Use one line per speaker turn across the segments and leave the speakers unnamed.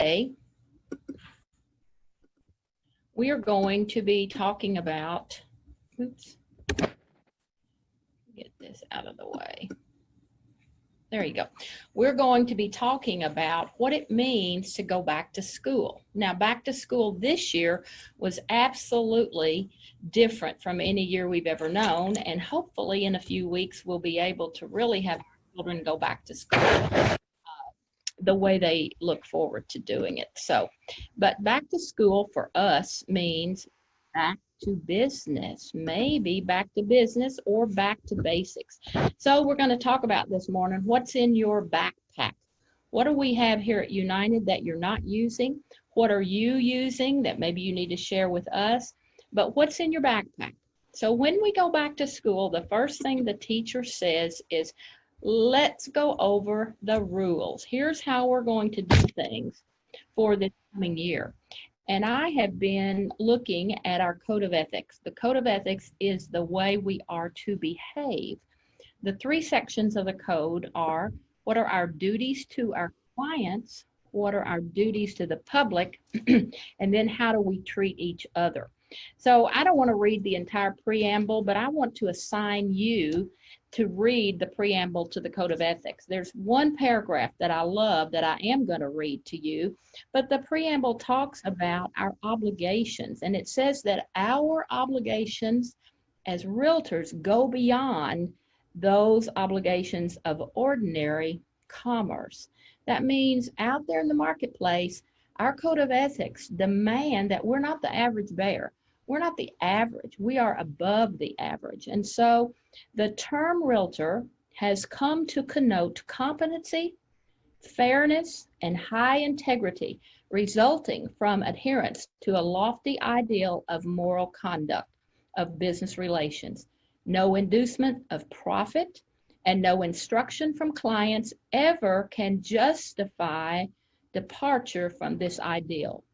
today we are going to be talking about, oops, get this out of the way. There you go. We're going to be talking about what it means to go back to school. Now, back to school this year was absolutely different from any year we've ever known, and hopefully in a few weeks we'll be able to really have children go back to school the way they look forward to doing it. So, but back to school for us means back to business, maybe back to business or back to basics. So we're going to talk about this morning, what's in your backpack? What do we have here at United that you're not using? What are you using that maybe you need to share with us? But what's in your backpack? So when we go back to school, the first thing the teacher says is, let's go over the rules. Here's how we're going to do things for this coming year. And I have been looking at our code of ethics. The code of ethics is the way we are to behave. The three sections of the code are, what are our duties to our clients? What are our duties to the public? And then how do we treat each other? So I don't want to read the entire preamble, but I want to assign you to read the preamble to the Code of Ethics. There's one paragraph that I love that I am going to read to you, but the preamble talks about our obligations, and it says that our obligations as realtors go beyond those obligations of ordinary commerce. That means out there in the marketplace, our Code of Ethics demand that we're not the average bear. We're not the average. We are above the average. And so the term realtor has come to connote competency, fairness, and high integrity resulting from adherence to a lofty ideal of moral conduct of business relations. No inducement of profit and no instruction from clients ever can justify departure from this ideal.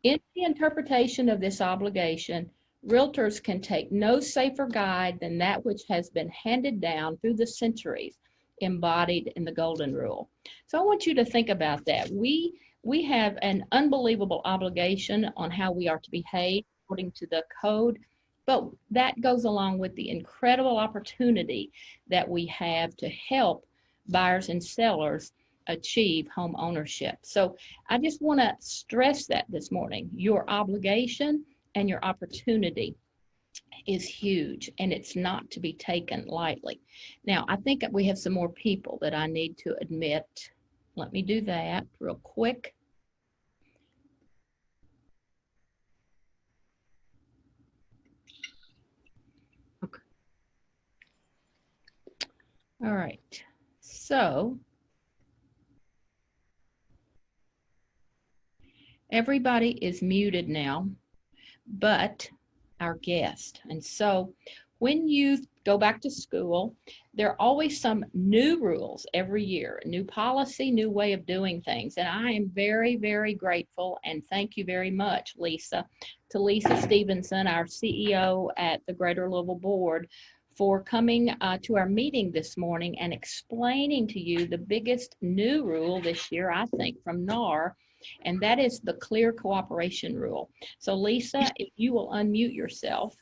In the interpretation of this obligation, realtors can take no safer guide than that which has been handed down through the centuries, embodied in the Golden Rule. So I want you to think about that. We have an unbelievable obligation on how we are to behave according to the code, but that goes along with the incredible opportunity that we have to help buyers and sellers achieve home ownership. So I just want to stress that this morning. Your obligation and your opportunity is huge, and it's not to be taken lightly. Now, I think that we have some more people that I need to admit. Let me do that real quick. Okay. All right. So everybody is muted now, but our guest. And so when you go back to school, there are always some new rules every year, new policy, new way of doing things. And I am very, very grateful, and thank you very much, Lisa, to Lisa Stevenson, our CEO at the Greater Louisville Board, for coming to our meeting this morning and explaining to you the biggest new rule this year, I think, from NAR, and that is the clear cooperation rule. So Lisa, if you will unmute yourself.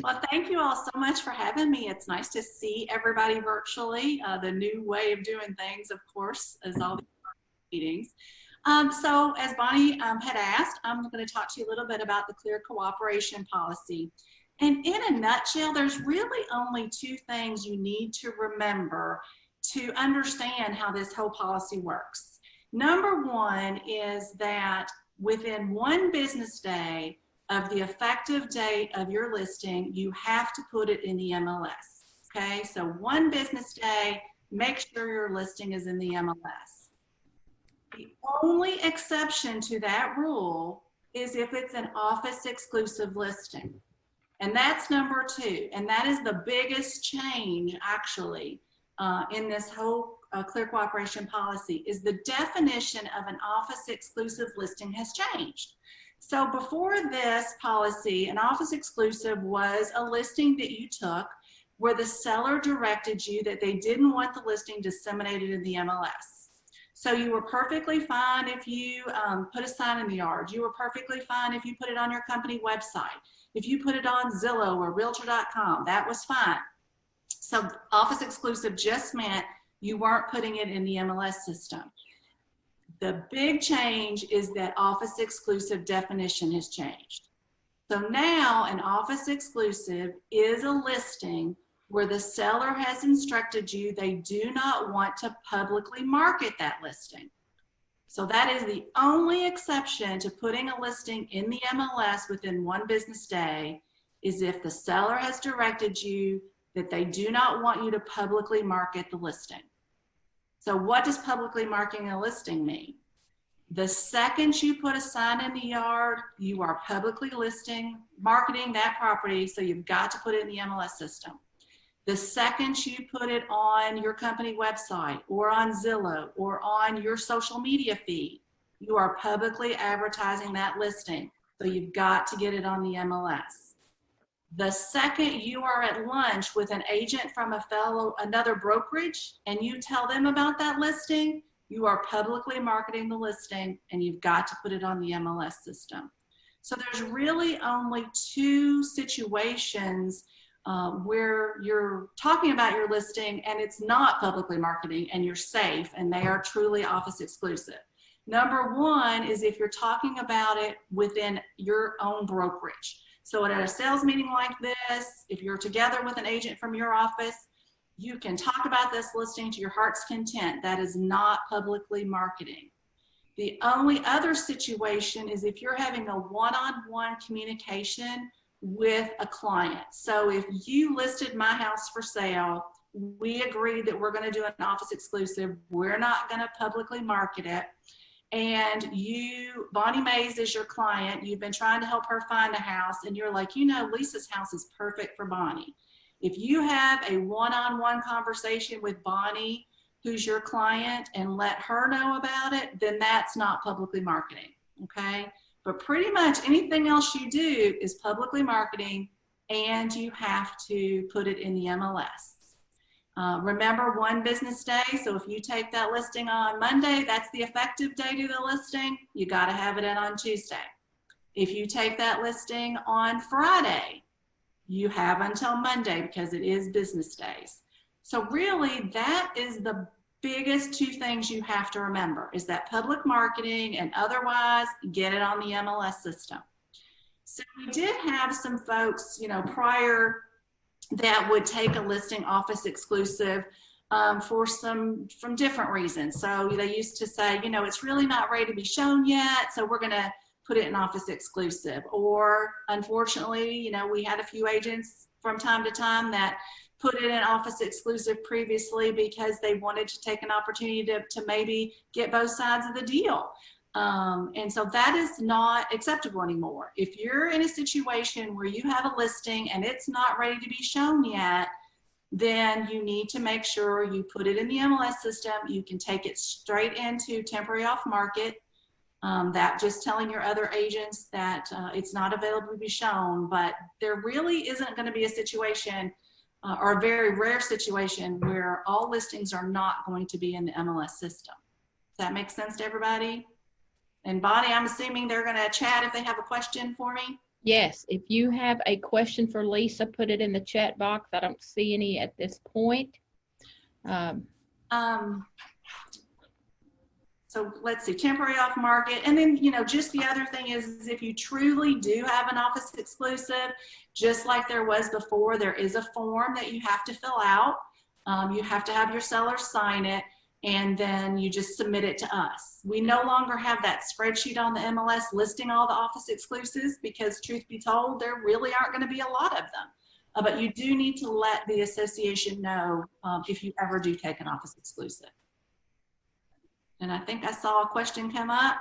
Well, thank you all so much for having me. It's nice to see everybody virtually. The new way of doing things, of course, is all the meetings. So as Bonnie had asked, I'm going to talk to you a little bit about the clear cooperation policy. And in a nutshell, there's really only two things you need to remember to understand how this whole policy works. Number one is that within one business day of the effective date of your listing, you have to put it in the MLS. Okay, so one business day, make sure your listing is in the MLS. The only exception to that rule is if it's an office exclusive listing. And that's number two. And that is the biggest change actually in this whole clear cooperation policy, is the definition of an office exclusive listing has changed. So before this policy, an office exclusive was a listing that you took where the seller directed you that they didn't want the listing disseminated in the MLS. So you were perfectly fine if you put a sign in the yard. You were perfectly fine if you put it on your company website. If you put it on Zillow or Realtor.com, that was fine. So office exclusive just meant you weren't putting it in the MLS system. The big change is that office exclusive definition has changed. So now an office exclusive is a listing where the seller has instructed you they do not want to publicly market that listing. So that is the only exception to putting a listing in the MLS within 1 business day, is if the seller has directed you that they do not want you to publicly market the listing. So what does publicly marketing a listing mean? The second you put a sign in the yard, you are publicly marketing that property, so you've got to put it in the MLS system. The second you put it on your company website or on Zillow or on your social media feed, you are publicly advertising that listing, so you've got to get it on the MLS. The second you are at lunch with an agent from another brokerage and you tell them about that listing, you are publicly marketing the listing and you've got to put it on the MLS system. So there's really only 2 situations where you're talking about your listing and it's not publicly marketing and you're safe and they are truly office exclusive. Number 1 is if you're talking about it within your own brokerage. So at a sales meeting like this, if you're together with an agent from your office, you can talk about this listing to your heart's content. That is not publicly marketing. The only other situation is if you're having a one-on-one communication with a client. So if you listed my house for sale, we agreed that we're going to do an office exclusive. We're not going to publicly market it. And Bonnie Mays is your client. You've been trying to help her find a house and you're like, Lisa's house is perfect for Bonnie. If you have a one-on-one conversation with Bonnie, who's your client, and let her know about it, then that's not publicly marketing, okay? But pretty much anything else you do is publicly marketing and you have to put it in the MLS. Remember 1 business day, so if you take that listing on Monday, that's the effective date of the listing, you gotta have it in on Tuesday. If you take that listing on Friday, you have until Monday because it is business days. So really that is the biggest 2 things you have to remember, is that public marketing and otherwise get it on the MLS system. So we did have some folks, prior that would take a listing office exclusive from different reasons. So they used to say, it's really not ready to be shown yet, so we're gonna put it in office exclusive. Or unfortunately, we had a few agents from time to time that put it in office exclusive previously because they wanted to take an opportunity to maybe get both sides of the deal. And so that is not acceptable anymore. If you're in a situation where you have a listing and it's not ready to be shown yet, then you need to make sure you put it in the MLS system. You can take it straight into temporary off market. That just telling your other agents that it's not available to be shown, but there really isn't going to be a situation or a very rare situation where all listings are not going to be in the MLS system. Does that make sense to everybody? And Bonnie, I'm assuming they're going to chat if they have a question for me.
Yes, if you have a question for Lisa, put it in the chat box. I don't see any at this point.
So let's see, temporary off market. And then, just the other thing is if you truly do have an office exclusive, just like there was before, there is a form that you have to fill out. You have to have your seller sign it, and then you just submit it to us. We no longer have that spreadsheet on the MLS listing all the office exclusives because, truth be told, there really aren't going to be a lot of them. But you do need to let the association know if you ever do take an office exclusive. And I think I saw a question come up.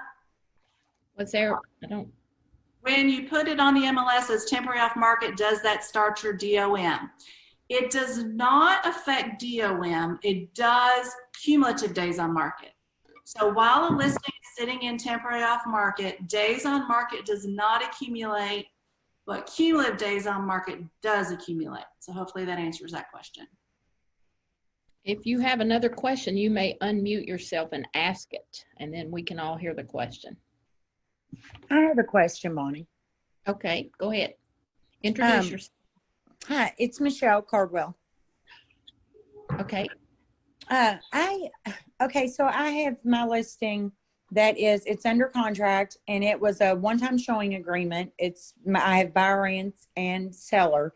Was there? I don't.
When you put it on the MLS as temporary off market, does that start your DOM? It does not affect DOM. It does cumulative days on market. So while a listing is sitting in temporary off market, days on market does not accumulate, but cumulative days on market does accumulate. So hopefully that answers that question.
If you have another question, you may unmute yourself and ask it, and then we can all hear the question.
I have a question, Bonnie.
Okay, go ahead. Introduce yourself.
Hi, it's Michelle Cardwell.
Okay.
Okay, so I have my listing that it's under contract, and it was a one-time showing agreement. I have buyer and seller.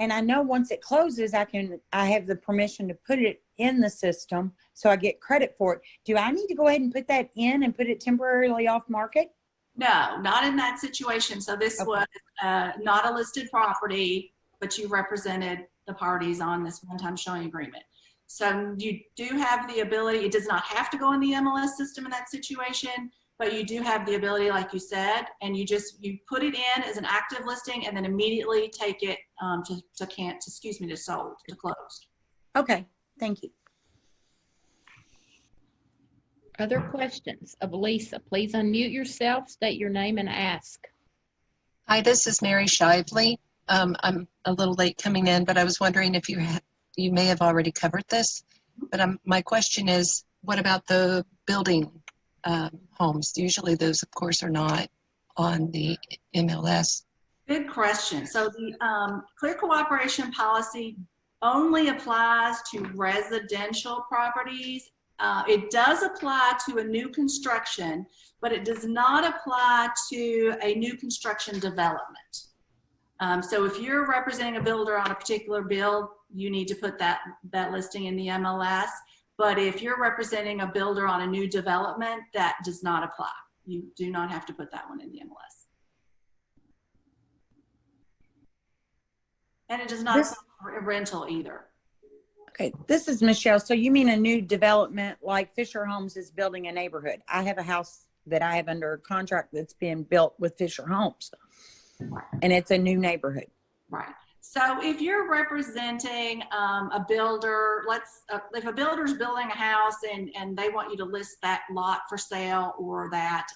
And I know once it closes, I have the permission to put it in the system, so I get credit for it. Do I need to go ahead and put that in and put it temporarily off market?
No, not in that situation. So this was not a listed property, but you represented the parties on this one-time showing agreement. So you do have the ability, it does not have to go in the MLS system in that situation, but you do have the ability, like you said, and you put it in as an active listing and then immediately take it to sold, to closed.
Okay, thank you.
Other questions of Lisa? Please unmute yourself, state your name, and ask.
Hi, this is Mary Shively. I'm a little late coming in, but I was wondering if you may have already covered this. But my question is, what about the building homes? Usually those, of course, are not on the MLS.
Good question. So the clear cooperation policy only applies to residential properties. It does apply to a new construction, but it does not apply to a new construction development. So if you're representing a builder on a particular build, you need to put that listing in the MLS. But if you're representing a builder on a new development, that does not apply. You do not have to put that one in the MLS. And it does not apply for a rental either.
Okay, this is Michelle. So you mean a new development like Fisher Homes is building a neighborhood? I have a house that I have under contract that's being built with Fisher Homes, and it's a new neighborhood.
Right. So if you're representing a builder, if a builder's building a house and they want you to list that lot for sale or that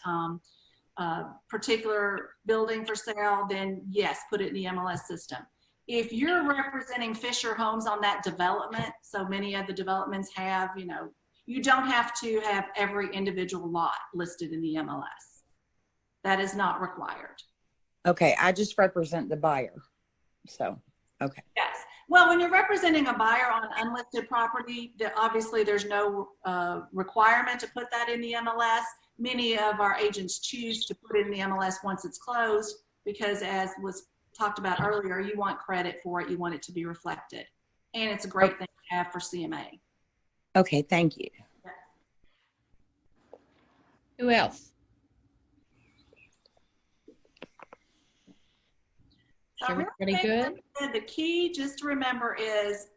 particular building for sale, then yes, put it in the MLS system. If you're representing Fisher Homes on that development, so many of the developments have, you don't have to have every individual lot listed in the MLS. That is not required.
Okay, I just represent the buyer. So, okay.
Yes. Well, when you're representing a buyer on an unlisted property, obviously there's no requirement to put that in the MLS. Many of our agents choose to put it in the MLS once it's closed because, as was talked about earlier, you want credit for it. You want it to be reflected. And it's a great thing to have for CMA.
Okay, thank you.
Who else? Everybody good?
The key just to remember is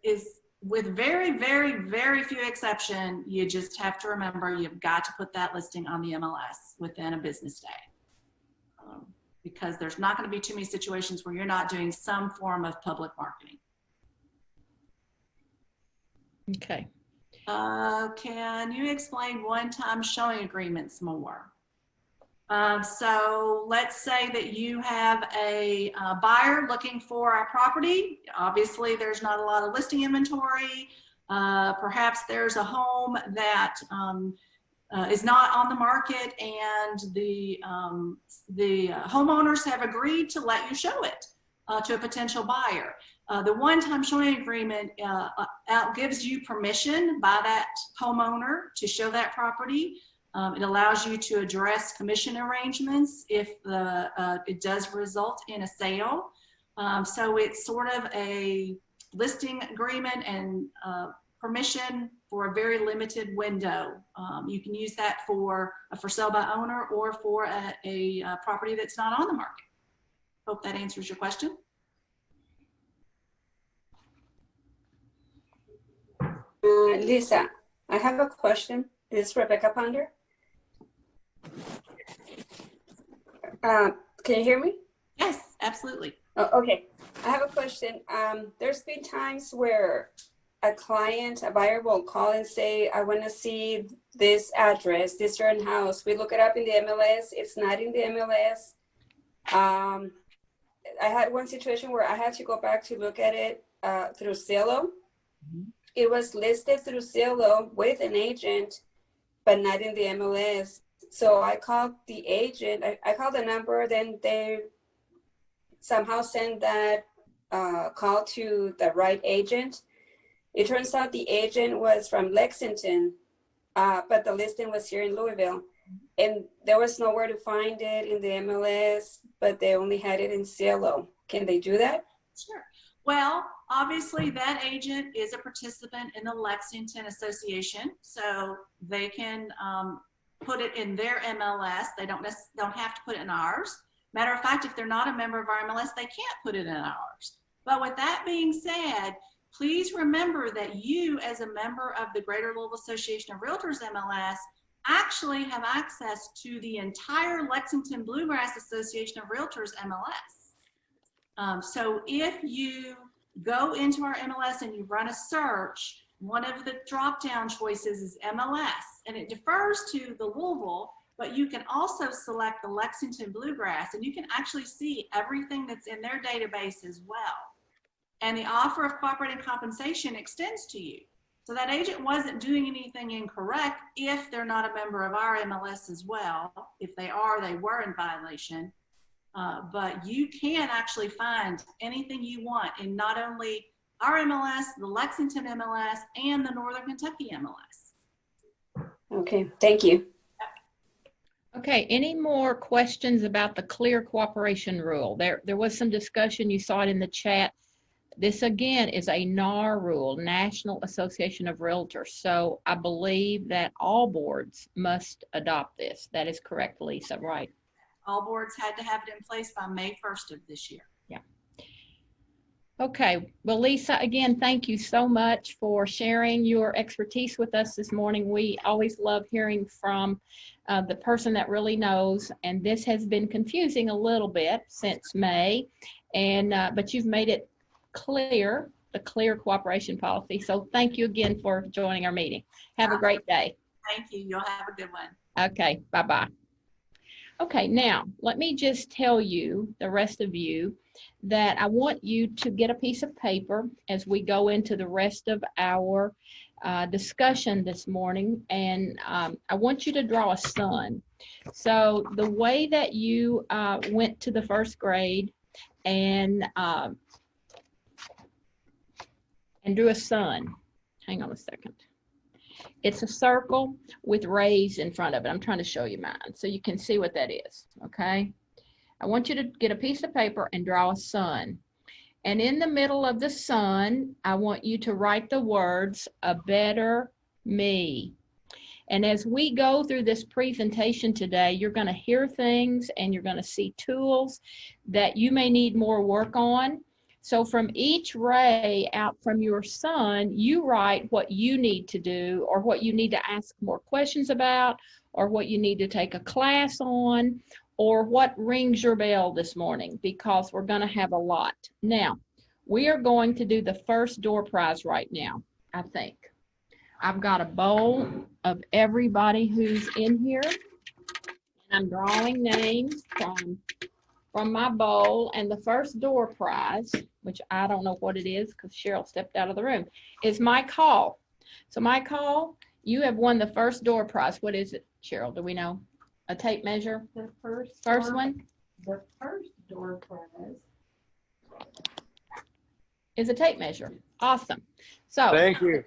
with very, very, very few exception, you just have to remember you've got to put that listing on the MLS within a business day. Because there's not going to be too many situations where you're not doing some form of public marketing.
Okay.
Can you explain one-time showing agreements more? So let's say that you have a buyer looking for a property. Obviously, there's not a lot of listing inventory. Perhaps there's a home that is not on the market, and the homeowners have agreed to let you show it to a potential buyer. The one-time showing agreement gives you permission by that homeowner to show that property. It allows you to address commission arrangements if it does result in a sale. So it's sort of a listing agreement and permission for a very limited window. You can use that for sale by owner or for a property that's not on the market. Hope that answers your question.
Lisa, I have a question. This is Rebecca Ponder. Can you hear me?
Yes, absolutely.
Oh, okay. I have a question. There's been times where a buyer will call and say, I want to see this address, this certain house. We look it up in the MLS. It's not in the MLS. I had one situation where I had to go back to look at it through Zillow. it was listed through Zillow with an agent, but not in the MLS. So I called the agent, I called the number, then they somehow sent that call to the right agent. It turns out the agent was from Lexington, but the listing was here in Louisville. And there was nowhere to find it in the MLS, but they only had it in Zillow. Can they do that?
Sure. Well, obviously that agent is a participant in the Lexington Association, so they can put it in their MLS. They don't have to put it in ours. Matter of fact, if they're not a member of our MLS, they can't put it in ours. But with that being said, please remember that you, as a member of the Greater Louisville Association of Realtors MLS, actually have access to the entire Lexington Bluegrass Association of Realtors MLS. So if you go into our MLS and you run a search, one of the drop-down choices is MLS, and it defers to the Louisville, but you can also select the Lexington Bluegrass, and you can actually see everything that's in their database as well. And the offer of cooperating compensation extends to you. So that agent wasn't doing anything incorrect if they're not a member of our MLS as well. If they are, they were in violation. But you can actually find anything you want in not only our MLS, the Lexington MLS, and the Northern Kentucky MLS.
Okay, thank you.
Okay, any more questions about the clear cooperation rule? There was some discussion, you saw it in the chat. This again is a NAR rule, National Association of Realtors. So I believe that all boards must adopt this. That is correct, Lisa, right?
All boards had to have it in place by May 1st of this year.
Yeah. Okay, well, Lisa, again, thank you so much for sharing your expertise with us this morning. We always love hearing from the person that really knows, and this has been confusing a little bit since May, and but you've made it clear, the clear cooperation policy. So thank you again for joining our meeting. Have a great day.
Thank you. You'll have a good one.
Okay, bye-bye. Okay, now let me just tell you, the rest of you, that I want you to get a piece of paper as we go into the rest of our discussion this morning, and I want you to draw a sun. So the way that you went to the first grade and drew a sun. Hang on a second. It's a circle with rays in front of it. I'm trying to show you mine so you can see what that is, okay? I want you to get a piece of paper and draw a sun. And in the middle of the sun, I want you to write the words, "A better me." And as we go through this presentation today, you're going to hear things and you're going to see tools that you may need more work on. So from each ray out from your sun, you write what you need to do, or what you need to ask more questions about, or what you need to take a class on, or what rings your bell this morning, because we're going to have a lot. Now, we are going to do the first door prize right now, I think. I've got a bowl of everybody who's in here, and I'm drawing names from my bowl, and the first door prize, which I don't know what it is because Cheryl stepped out of the room, is Mike Hall. So Mike Hall, you have won the first door prize. What is it, Cheryl? Do we know? A tape measure?
The first
one?
The first door prize
is a tape measure. Awesome. So
Thank you.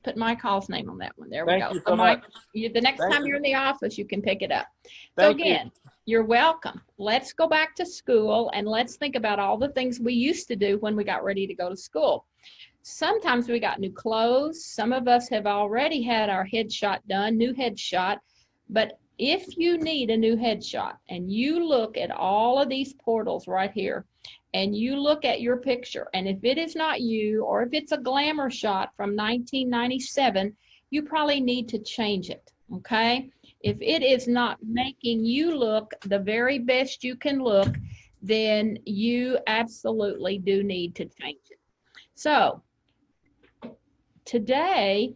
Put Mike Hall's name on that one. There we
Thank
go.
you
So
so
Mike,
much.
the next
Thank
time
you.
you're in the office, you can pick it up. So
Thank
again, you're welcome. Let's go back to school and let's think about all the things we used to do when we got ready to go to school. Sometimes we got new clothes. Some of us have already had our headshot done, new headshot. But if you need a new headshot and you look at all of these portals right here and you look at your picture, and if it is not you, or if it's a glamour shot from 1997, you probably need to change it, okay? If it is not making you look the very best you can look, then you absolutely do need to change it. So today,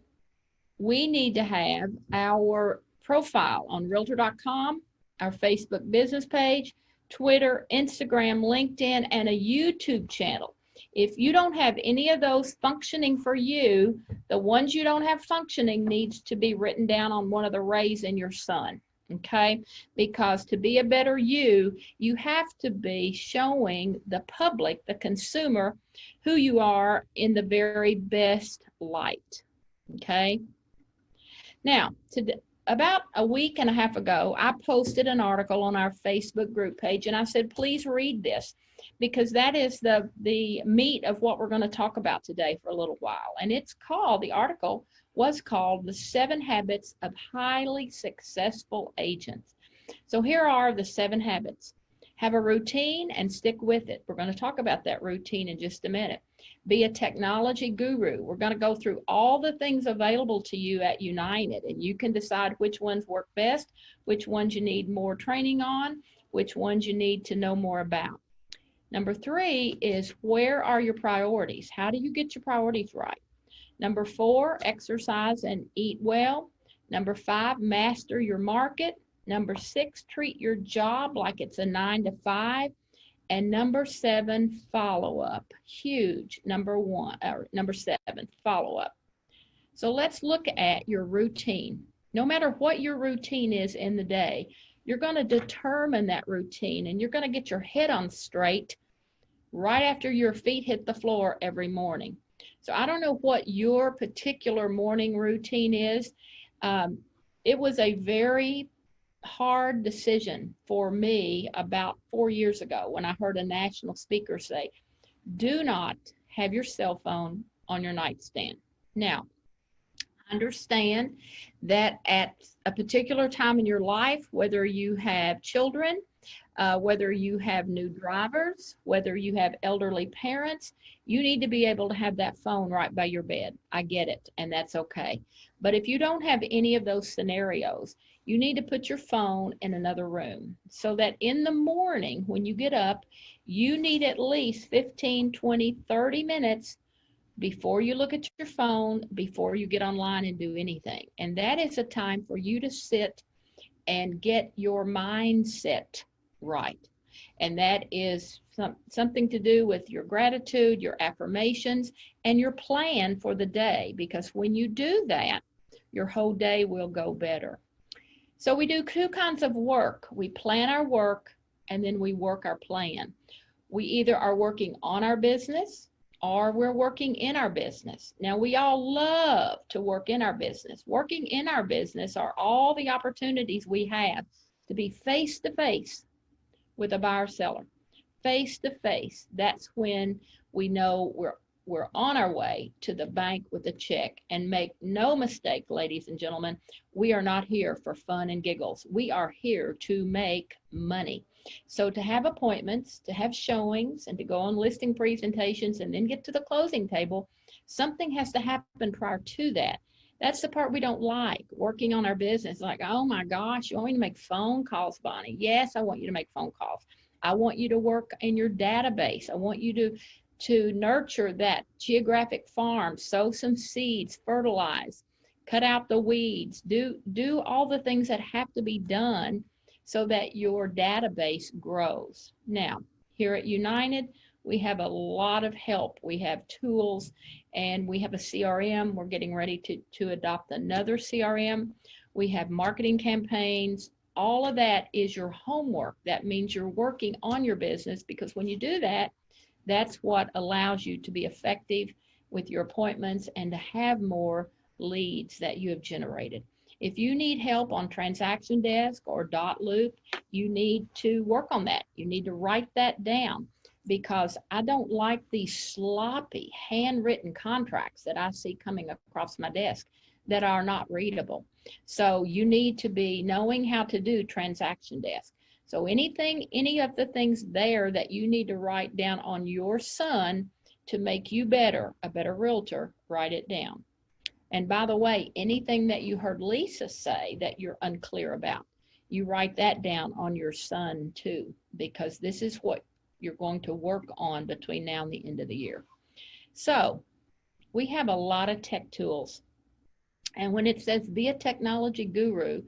we need to have our profile on Realtor.com, our Facebook business page, Twitter, Instagram, LinkedIn, and a YouTube channel. If you don't have any of those functioning for you, the ones you don't have functioning needs to be written down on one of the rays in your sun. Okay, because to be a better you, you have to be showing the public, the consumer, who you are in the very best light. Okay, now about a week and a half ago, I posted an article on our Facebook group page, and I said, please read this, because that is the meat of what we're going to talk about today for a little while. And it's called, the article was called The 7 Habits of Highly Successful Agents. So here are the 7 habits. Have a routine and stick with it. We're going to talk about that routine in just a minute. Be a technology guru. We're going to go through all the things available to you at United, and you can decide which ones work best, which ones you need more training on, which ones you need to know more about. Number 3 is, where are your priorities? How do you get your priorities right? Number 4, exercise and eat well. Number 5, master your market. Number 6, treat your job like it's a 9 to 5. And number 7, follow up. Huge. Number 7, follow up. So let's look at your routine. No matter what your routine is in the day, you're going to determine that routine, and you're going to get your head on straight right after your feet hit the floor every morning. So I don't know what your particular morning routine is. It was a very hard decision for me about 4 years ago when I heard a national speaker say, do not have your cell phone on your nightstand. Now, understand that at a particular time in your life, whether you have children, whether you have new drivers, whether you have elderly parents, you need to be able to have that phone right by your bed. I get it, and that's okay. But if you don't have any of those scenarios, you need to put your phone in another room so that in the morning when you get up, you need at least 15, 20, 30 minutes before you look at your phone, before you get online and do anything. And that is a time for you to sit and get your mindset right. And that is something to do with your gratitude, your affirmations, and your plan for the day. Because when you do that, your whole day will go better. So we do 2 kinds of work. We plan our work, and then we work our plan. We either are working on our business, or we're working in our business. Now, we all love to work in our business. Working in our business are all the opportunities we have to be face-to-face with a buyer seller. Face-to-face, that's when we know we're on our way to the bank with a check. And make no mistake, ladies and gentlemen, we are not here for fun and giggles. We are here to make money. So to have appointments, to have showings, and to go on listing presentations and then get to the closing table, something has to happen prior to that. That's the part we don't like, working on our business. Like, oh my gosh, you want me to make phone calls, Bonnie? Yes, I want you to make phone calls. I want you to work in your database. I want you to nurture that geographic farm, sow some seeds, fertilize, cut out the weeds, do all the things that have to be done so that your database grows. Now, here at United, we have a lot of help. We have tools, and we have a CRM. We're getting ready to adopt another CRM. We have marketing campaigns. All of that is your homework. That means you're working on your business, because when you do that, that's what allows you to be effective with your appointments and to have more leads that you have generated. If you need help on transaction desk or dot loop, you need to work on that. You need to write that down, because I don't like these sloppy handwritten contracts that I see coming across my desk that are not readable. So you need to be knowing how to do transaction desk. So any of the things there that you need to write down on your son to make you better, a better realtor, write it down. And by the way, anything that you heard Lisa say that you're unclear about, you write that down on your son too, because this is what you're going to work on between now and the end of the year. So we have a lot of tech tools. And when it says be a technology guru,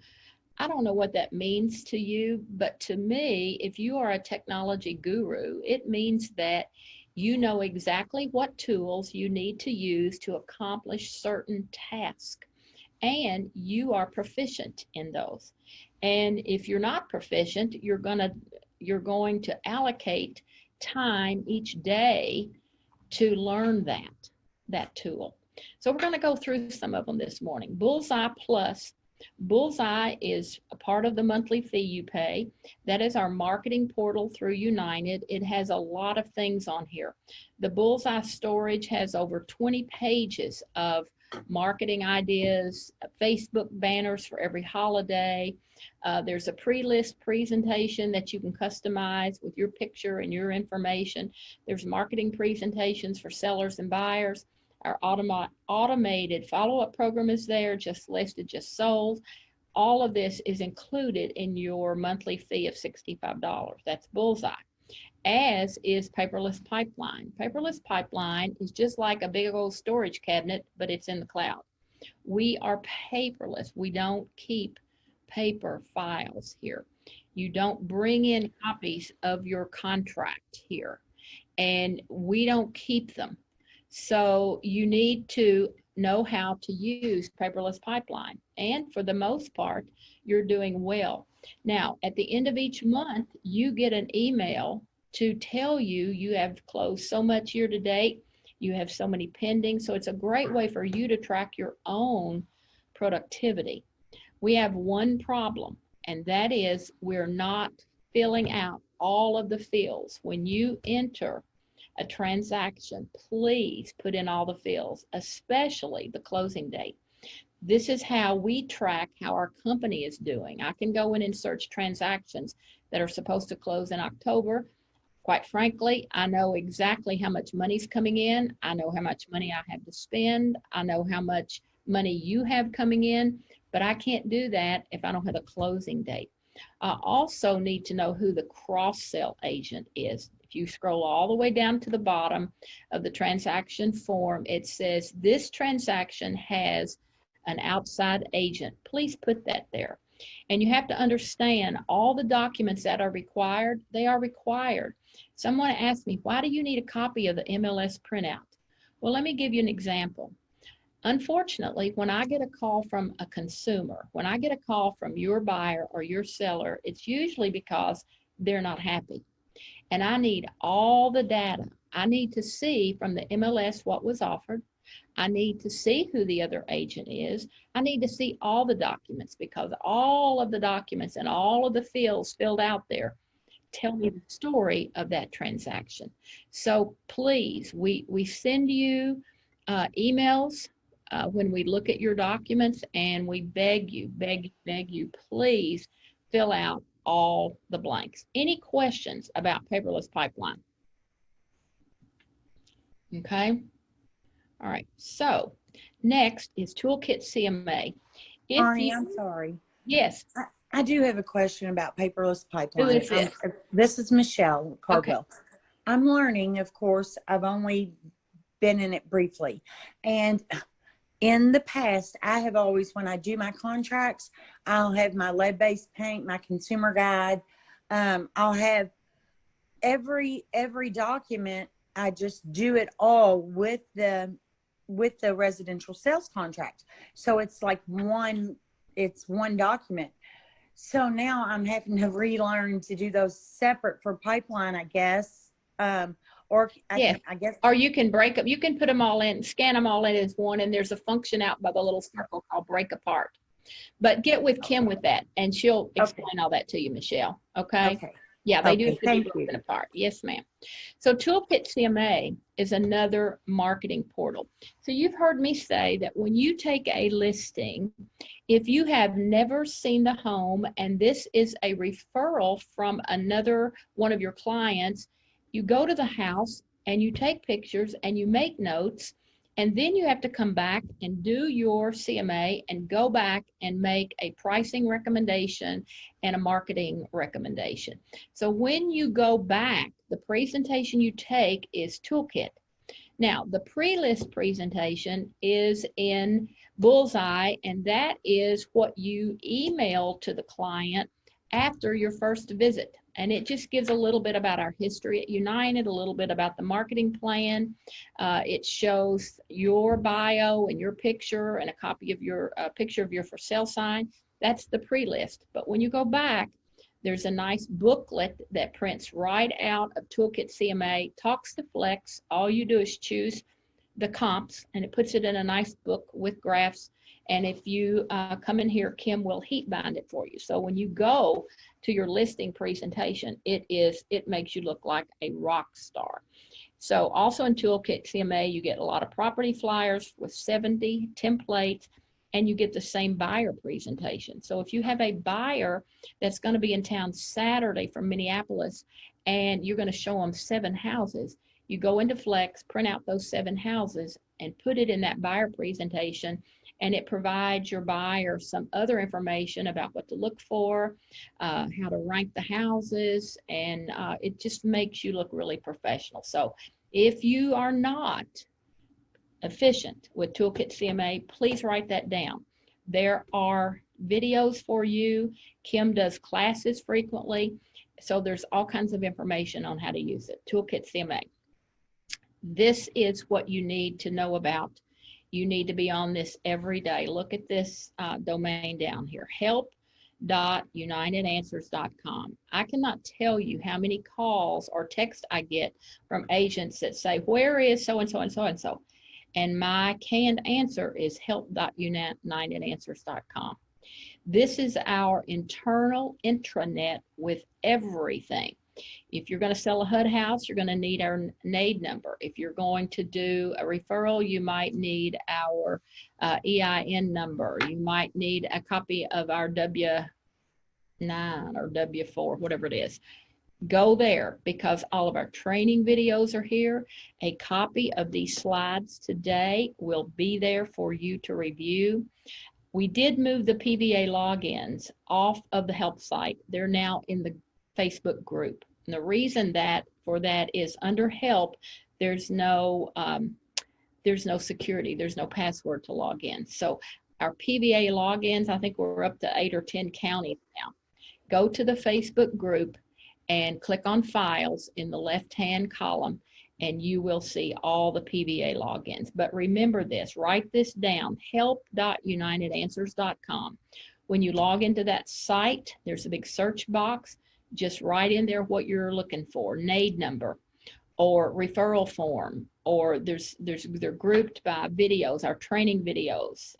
I don't know what that means to you, but to me, if you are a technology guru, it means that You know exactly what tools you need to use to accomplish certain tasks, and you are proficient in those. And if you're not proficient, you're going to allocate time each day to learn that tool. So we're going to go through some of them this morning. Bullseye Plus. Bullseye is a part of the monthly fee you pay. That is our marketing portal through United. It has a lot of things on here. The Bullseye storage has over 20 pages of marketing ideas, Facebook banners for every holiday. There's a pre-list presentation that you can customize with your picture and your information. There's marketing presentations for sellers and buyers. Our automated follow-up program is there, just listed, just sold. All of this is included in your monthly fee of $65. That's Bullseye. As is Paperless Pipeline. Paperless Pipeline is just like a big old storage cabinet, but it's in the cloud. We are paperless. We don't keep paper files here. You don't bring in copies of your contract here, and we don't keep them. So you need to know how to use Paperless Pipeline. And for the most part, you're doing well. Now, at the end of each month, you get an email to tell you you have closed so much year to date, you have so many pending. So it's a great way for you to track your own productivity. We have one problem, and that is we're not filling out all of the fields. When you enter a transaction, please put in all the fields, especially the closing date. This is how we track how our company is doing. I can go in and search transactions that are supposed to close in October. Quite frankly, I know exactly how much money's coming in. I know how much money I have to spend. I know how much money you have coming in, but I can't do that if I don't have a closing date. I also need to know who the cross-sell agent is. If you scroll all the way down to the bottom of the transaction form, it says this transaction has an outside agent. Please put that there. And you have to understand all the documents that are required, they are required. Someone asked me, why do you need a copy of the MLS printout? Well, let me give you an example. Unfortunately, when I get a call from a consumer, when I get a call from your buyer or your seller, it's usually because they're not happy. And I need all the data. I need to see from the MLS what was offered. I need to see who the other agent is. I need to see all the documents, because all of the documents and all of the fields filled out there tell me the story of that transaction. So please, we send you emails when we look at your documents, and we beg you, please fill out all the blanks. Any questions about Paperless Pipeline? Okay. All right. So next is Toolkit CMA.
I'm sorry.
Yes.
I do have a question about Paperless Pipeline.
Who is this?
This is Michelle Cardwell.
Okay.
I'm learning, of course. I've only been in it briefly. And in the past, I have always, when I do my contracts, I'll have my lead-based paint, my consumer guide. I'll have every document. I just do it all with the residential sales contract. So it's like one document. So now I'm having to relearn to do those separate for pipeline, I guess. Or
you can break up, you can put them all in, scan them all in as one, and there's a function out by the little circle called break apart. But get with Kim with that, and she'll explain all that to you, Michelle. Okay. Yeah, they do it to be broken apart. Yes, ma'am. So Toolkit CMA is another marketing portal. So you've heard me say that when you take a listing, if you have never seen the home and this is a referral from another one of your clients, you go to the house and you take pictures and you make notes, and then you have to come back and do your CMA and go back and make a pricing recommendation and a marketing recommendation. So when you go back, the presentation you take is Toolkit. Now, the pre-list presentation is in Bullseye, and that is what you email to the client after your first visit. And it just gives a little bit about our history at United, a little bit about the marketing plan. It shows your bio and your picture and a copy of your picture of your for sale sign. That's the pre-list. But when you go back, there's a nice booklet that prints right out of Toolkit CMA, talks to Flex. All you do is choose the comps, and it puts it in a nice book with graphs. And if you come in here, Kim will heat bind it for you. So when you go to your listing presentation, it makes you look like a rock star. So also in Toolkit CMA, you get a lot of property flyers with 70 templates, and you get the same buyer presentation. So if you have a buyer that's going to be in town Saturday from Minneapolis, and you're going to show them 7 houses, you go into Flex, print out those 7 houses, and put it in that buyer presentation, and it provides your buyer some other information about what to look for, how to rank the houses, and it just makes you look really professional. So if you are not efficient with Toolkit CMA, please write that down. There are videos for you. Kim does classes frequently, so there's all kinds of information on how to use it. Toolkit CMA. This is what you need to know about. You need to be on this every day. Look at this domain down here, help.unitedanswers.com. I cannot tell you how many calls or texts I get from agents that say, where is so-and-so and so-and-so? And my canned answer is help.unitedanswers.com. This is our internal intranet with everything. If you're going to sell a HUD house, you're going to need our NAID number. If you're going to do a referral, you might need our EIN number. You might need a copy of our W-9 or W-4, whatever it is. Go there because all of our training videos are here. A copy of these slides today will be there for you to review. We did move the PVA logins off of the help site. They're now in the Facebook group. And the reason for that is under help, there's no security, there's no password to log in. So our PVA logins, I think we're up to 8 or 10 counties now. Go to the Facebook group and click on files in the left-hand column, and you will see all the PVA logins. But remember this, write this down, help.unitedanswers.com. When you log into that site, there's a big search box. Just write in there what you're looking for, NAID number or referral form, or they're grouped by videos, our training videos.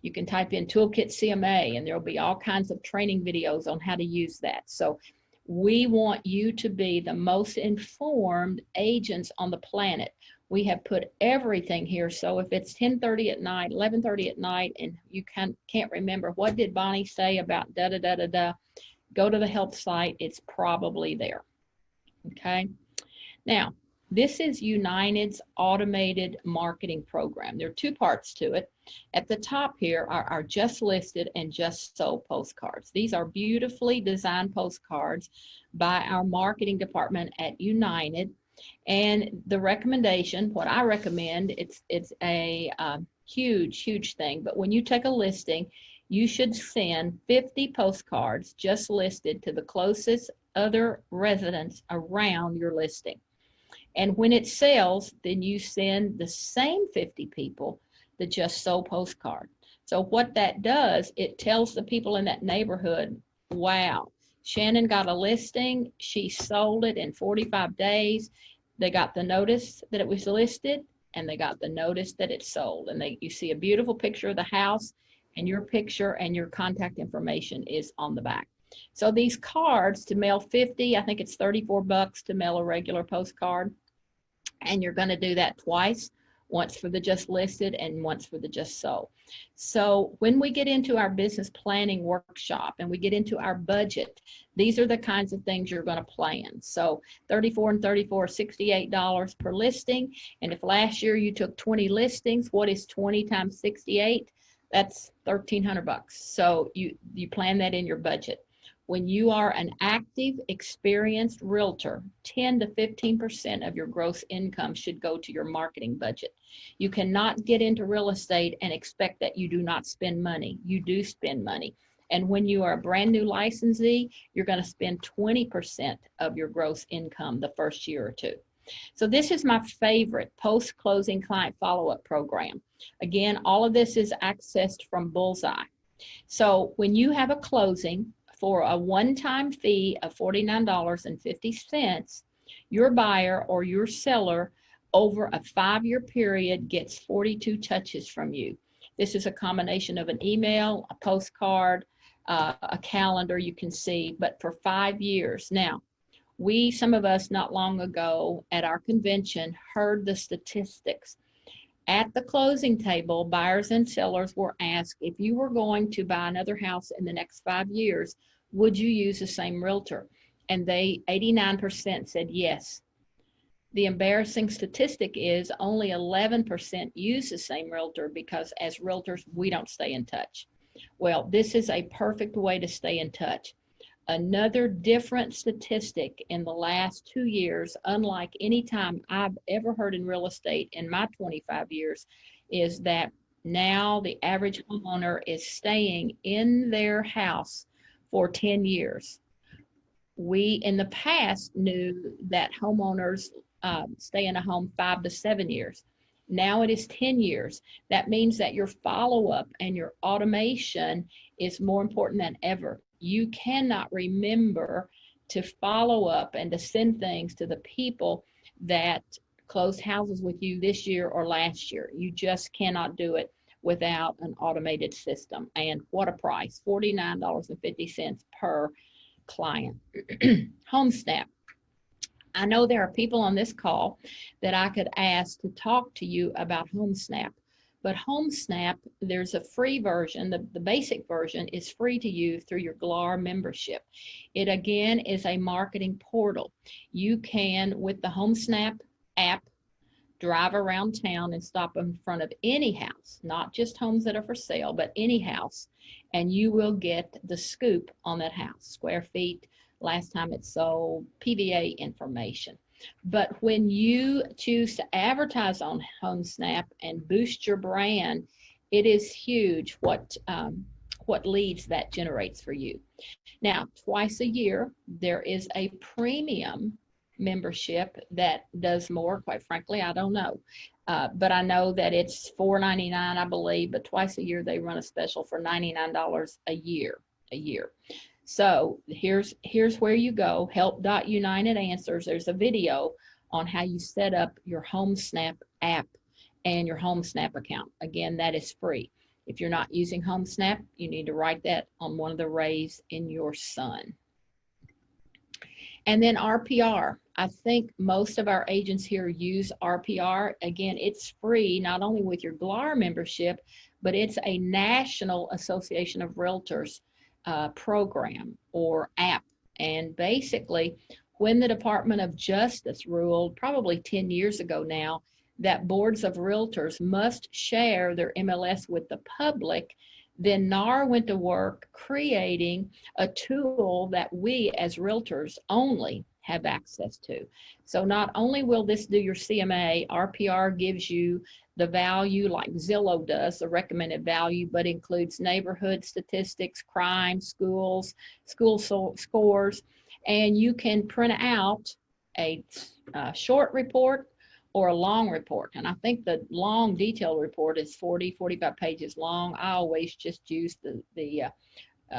You can type in Toolkit CMA and there'll be all kinds of training videos on how to use that. So we want you to be the most informed agents on the planet. We have put everything here. So if it's 10:30 at night, 11:30 at night, and you can't remember, what did Bonnie say about da-da-da-da-da? Go to the help site, it's probably there, okay? Now, this is United's automated marketing program. There are 2 parts to it. At the top here are our just listed and just sold postcards. These are beautifully designed postcards by our marketing department at United. And the recommendation, what I recommend, it's a huge thing, but when you take a listing, you should send 50 postcards just listed to the closest other residents around your listing. And when it sells, then you send the same 50 people the just sold postcard. So what that does, it tells the people in that neighborhood, wow, Shannon got a listing, she sold it in 45 days. They got the notice that it was listed, and they got the notice that it sold. And you see a beautiful picture of the house, and your picture and your contact information is on the back. So these cards, to mail 50, I think it's $34 to mail a regular postcard. And you're going to do that twice, once for the just listed and once for the just sold. So when we get into our business planning workshop and we get into our budget, these are the kinds of things you're going to plan. So 34 and 34, $68 per listing. And if last year you took 20 listings, what is 20 times 68? That's $1,300. So you plan that in your budget. When you are an active, experienced realtor, 10 to 15% of your gross income should go to your marketing budget. You cannot get into real estate and expect that you do not spend money. You do spend money. And when you are a brand new licensee, you're going to spend 20% of your gross income the first year or two. So this is my favorite post-closing client follow-up program. Again, all of this is accessed from Bullseye. So when you have a closing for a one-time fee of $49.50, your buyer or your seller over a 5-year period gets 42 touches from you. This is a combination of an email, a postcard, a calendar you can see, but for 5 years. Now, some of us not long ago at our convention heard the statistics. At the closing table, buyers and sellers were asked, if you were going to buy another house in the next 5 years, would you use the same realtor? And 89% said yes. The embarrassing statistic is only 11% use the same realtor because as realtors, we don't stay in touch. Well, this is a perfect way to stay in touch. Another different statistic in the last 2 years, unlike any time I've ever heard in real estate in my 25 years, is that now the average homeowner is staying in their house for 10 years. We in the past knew that homeowners stay in a home 5 to 7 years. Now it is 10 years. That means that your follow-up and your automation is more important than ever. You cannot remember to follow up and to send things to the people that closed houses with you this year or last year. You just cannot do it without an automated system. And what a price, $49.50 per client. HomeSnap. I know there are people on this call that I could ask to talk to you about HomeSnap. But HomeSnap, there's a free version. The basic version is free to you through your GLAR membership. It again is a marketing portal. You can, with the HomeSnap app, drive around town and stop in front of any house, not just homes that are for sale, but any house, and you will get the scoop on that house, square feet, last time it sold, PVA information. But when you choose to advertise on HomeSnap and boost your brand, it is huge what leads that generates for you. Now, twice a year, there is a premium membership that does more. Quite frankly, I don't know. But I know that it's $4.99, I believe, but twice a year they run a special for $99 a year. So here's where you go, help.united answers. There's a video on how you set up your HomeSnap app and your HomeSnap account. Again, that is free. If you're not using HomeSnap, you need to write that on one of the rays in your sun. And then RPR. I think most of our agents here use RPR. Again, it's free, not only with your GLAR membership, but it's a National Association of Realtors program or app. And basically, when the Department of Justice ruled probably 10 years ago now that boards of realtors must share their MLS with the public, then NAR went to work creating a tool that we as realtors only have access to. So not only will this do your CMA, RPR gives you the value like Zillow does, the recommended value, but includes neighborhood statistics, crime, schools, school scores, and you can print out a short report or a long report. And I think the long detailed report is 45 pages long. I always just use the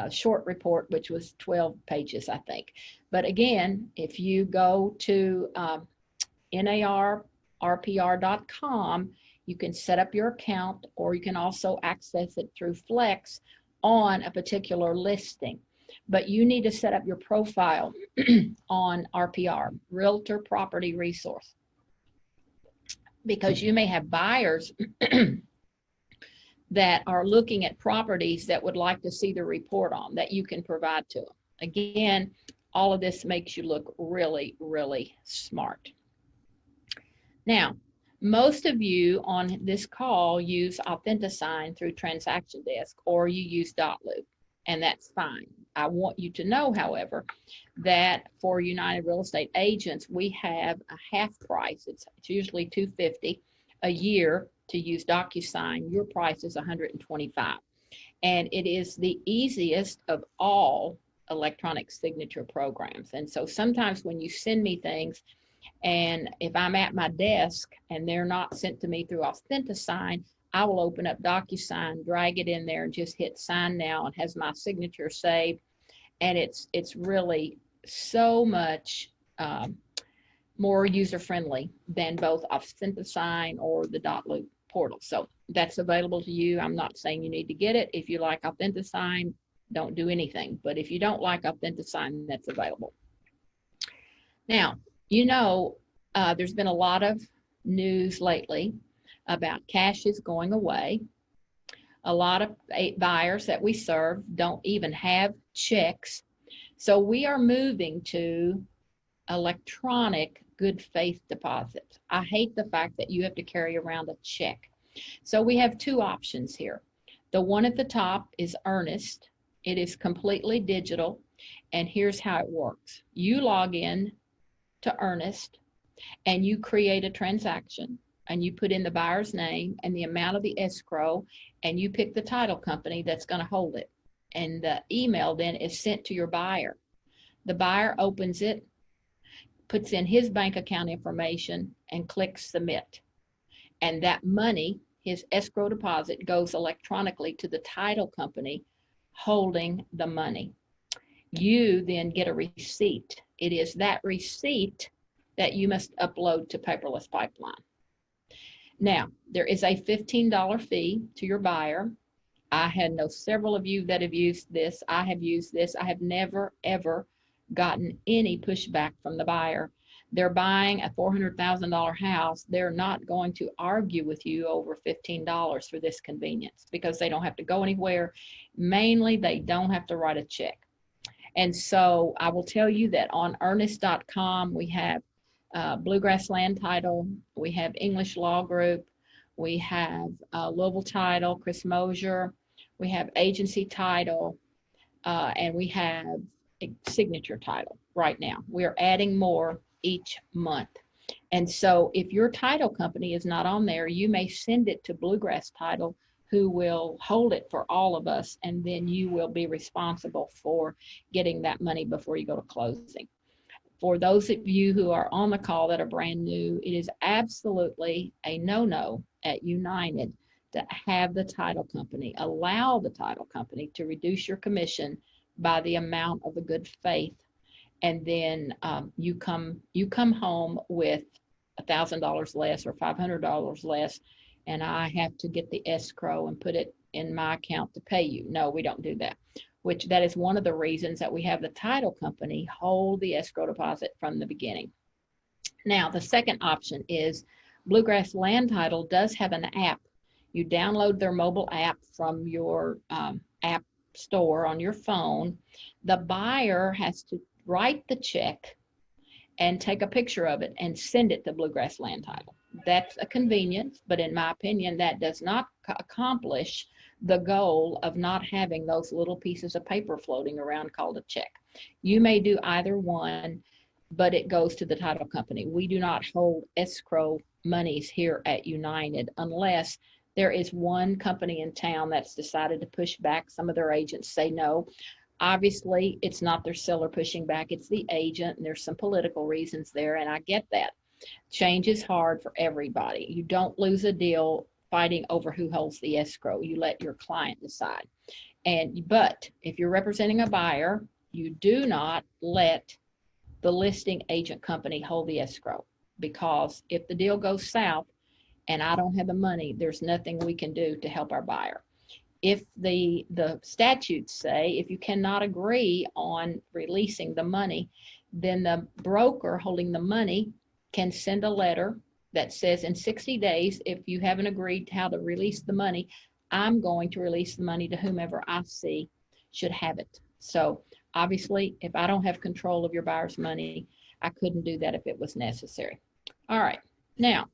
short report, which was 12 pages, I think. But again, if you go to narrpr.com, you can set up your account, or you can also access it through Flex on a particular listing. But you need to set up your profile on RPR, Realtor Property Resource, because you may have buyers that are looking at properties that would like to see the report on that you can provide to them. Again, all of this makes you look really, really smart. Now, most of you on this call use AuthentiSign through Transaction Desk, or you use dotloop, and that's fine. I want you to know, however, that for United Real Estate agents, we have a half price. It's usually $250 a year to use DocuSign. Your price is $125. And it is the easiest of all electronic signature programs. And so sometimes when you send me things, and if I'm at my desk and they're not sent to me through AuthentiSign, I will open up DocuSign, drag it in there, and just hit sign now, and has my signature saved. And it's really so much more user-friendly than both AuthentiSign or the .loop portal. So that's available to you. I'm not saying you need to get it. If you like AuthentiSign, don't do anything. But if you don't like AuthentiSign, that's available. Now, you know, there's been a lot of news lately about cash is going away. A lot of buyers that we serve don't even have checks. So we are moving to electronic good faith deposits. I hate the fact that you have to carry around a check. So we have two options here. The one at the top is Earnest. It is completely digital, and here's how it works. You log in to Earnest and you create a transaction, and you put in the buyer's name and the amount of the escrow, and you pick the title company that's going to hold it. And the email then is sent to your buyer. The buyer opens it, puts in his bank account information, and clicks submit. And that money, his escrow deposit, goes electronically to the title company holding the money. You then get a receipt. It is that receipt that you must upload to Paperless Pipeline. Now, there is a $15 fee to your buyer. I know several of you that have used this. I have used this. I have never, ever gotten any pushback from the buyer. They're buying a $400,000 house. They're not going to argue with you over $15 for this convenience because they don't have to go anywhere. Mainly, they don't have to write a check. And so I will tell you that on Earnest.com, we have Bluegrass Land Title, we have English Law Group, we have Louisville Title, Chris Mosier, we have Agency Title, and we have a Signature Title right now. We're adding more each month. And so if your title company is not on there, you may send it to Bluegrass Title, who will hold it for all of us, and then you will be responsible for getting that money before you go to closing. For those of you who are on the call that are brand new, it is absolutely a no-no at United to have the title company, allow the title company to reduce your commission by the amount of the good faith, and then you come home with $1,000 less or $500 less, and I have to get the escrow and put it in my account to pay you. No, we don't do that. Which that is one of the reasons that we have the title company hold the escrow deposit from the beginning. Now, the second option is Bluegrass Land Title does have an app. You download their mobile app from your app store on your phone. The buyer has to write the check and take a picture of it and send it to Bluegrass Land Title. That's a convenience, but in my opinion, that does not accomplish the goal of not having those little pieces of paper floating around called a check. You may do either one, but it goes to the title company. We do not hold escrow monies here at United unless there is one company in town that's decided to push back. Some of their agents say no. Obviously, it's not their seller pushing back, it's the agent, and there's some political reasons there, and I get that. Change is hard for everybody. You don't lose a deal fighting over who holds the escrow. You let your client decide. But if you're representing a buyer, you do not let the listing agent company hold the escrow, because if the deal goes south and I don't have the money, there's nothing we can do to help our buyer. If the statutes say if you cannot agree on releasing the money, then the broker holding the money can send a letter that says in 60 days, if you haven't agreed how to release the money, I'm going to release the money to whomever I see should have it. So obviously, if I don't have control of your buyer's money, I couldn't do that if it was necessary. All right, now